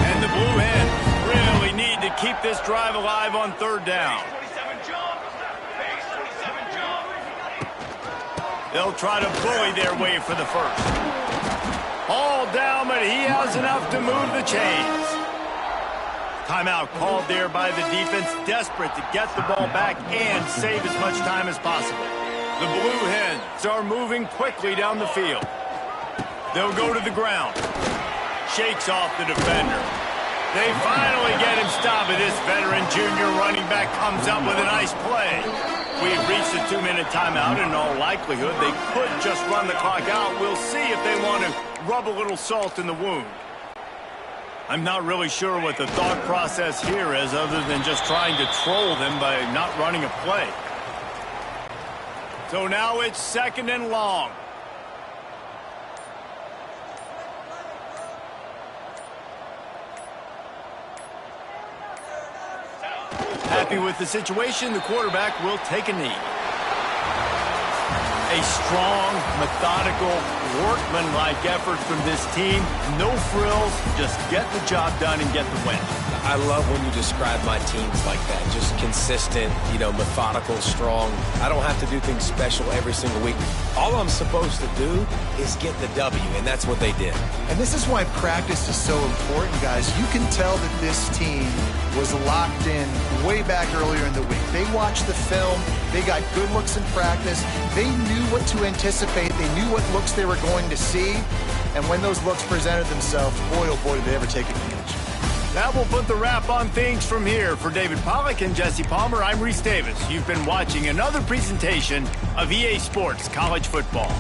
Speaker 1: And the Blue Hens really need to keep this drive alive on 3rd down. They'll try to bully their way for the first. All down, but he has enough to move the chains. Timeout called there by the defense, desperate to get the ball back and save as much time as possible. The Blue Hens are moving quickly down the field. They'll go to the ground. Shakes off the defender. They finally get him stopped, and this veteran junior running back comes up with a nice play. We've reached a 2-minute timeout, and in all likelihood, they could just run the clock out. We'll see if they want to rub a little salt in the wound. I'm not really sure what the thought process here is, other than just trying to troll them by not running a play. So now it's 2nd and long. Happy with the situation, the quarterback will take a knee. A strong, methodical, workmanlike effort from this team. No frills, just get the job done and get the win.
Speaker 3: I love when you describe my teams like that. Just consistent, methodical, strong. I don't have to do things special every single week. All I'm supposed to do is get the W, and that's what they did.
Speaker 2: And this is why practice is so important, guys. You can tell that this team was locked in way back earlier in the week. They watched the film. They got good looks in practice. They knew what to anticipate. They knew what looks they were going to see. And when those looks presented themselves, boy, oh boy, did they ever take advantage.
Speaker 1: That will put the wrap on things from here. For David Pollack and Jesse Palmer, I'm Reese Davis. You've been watching another presentation of EA Sports College Football.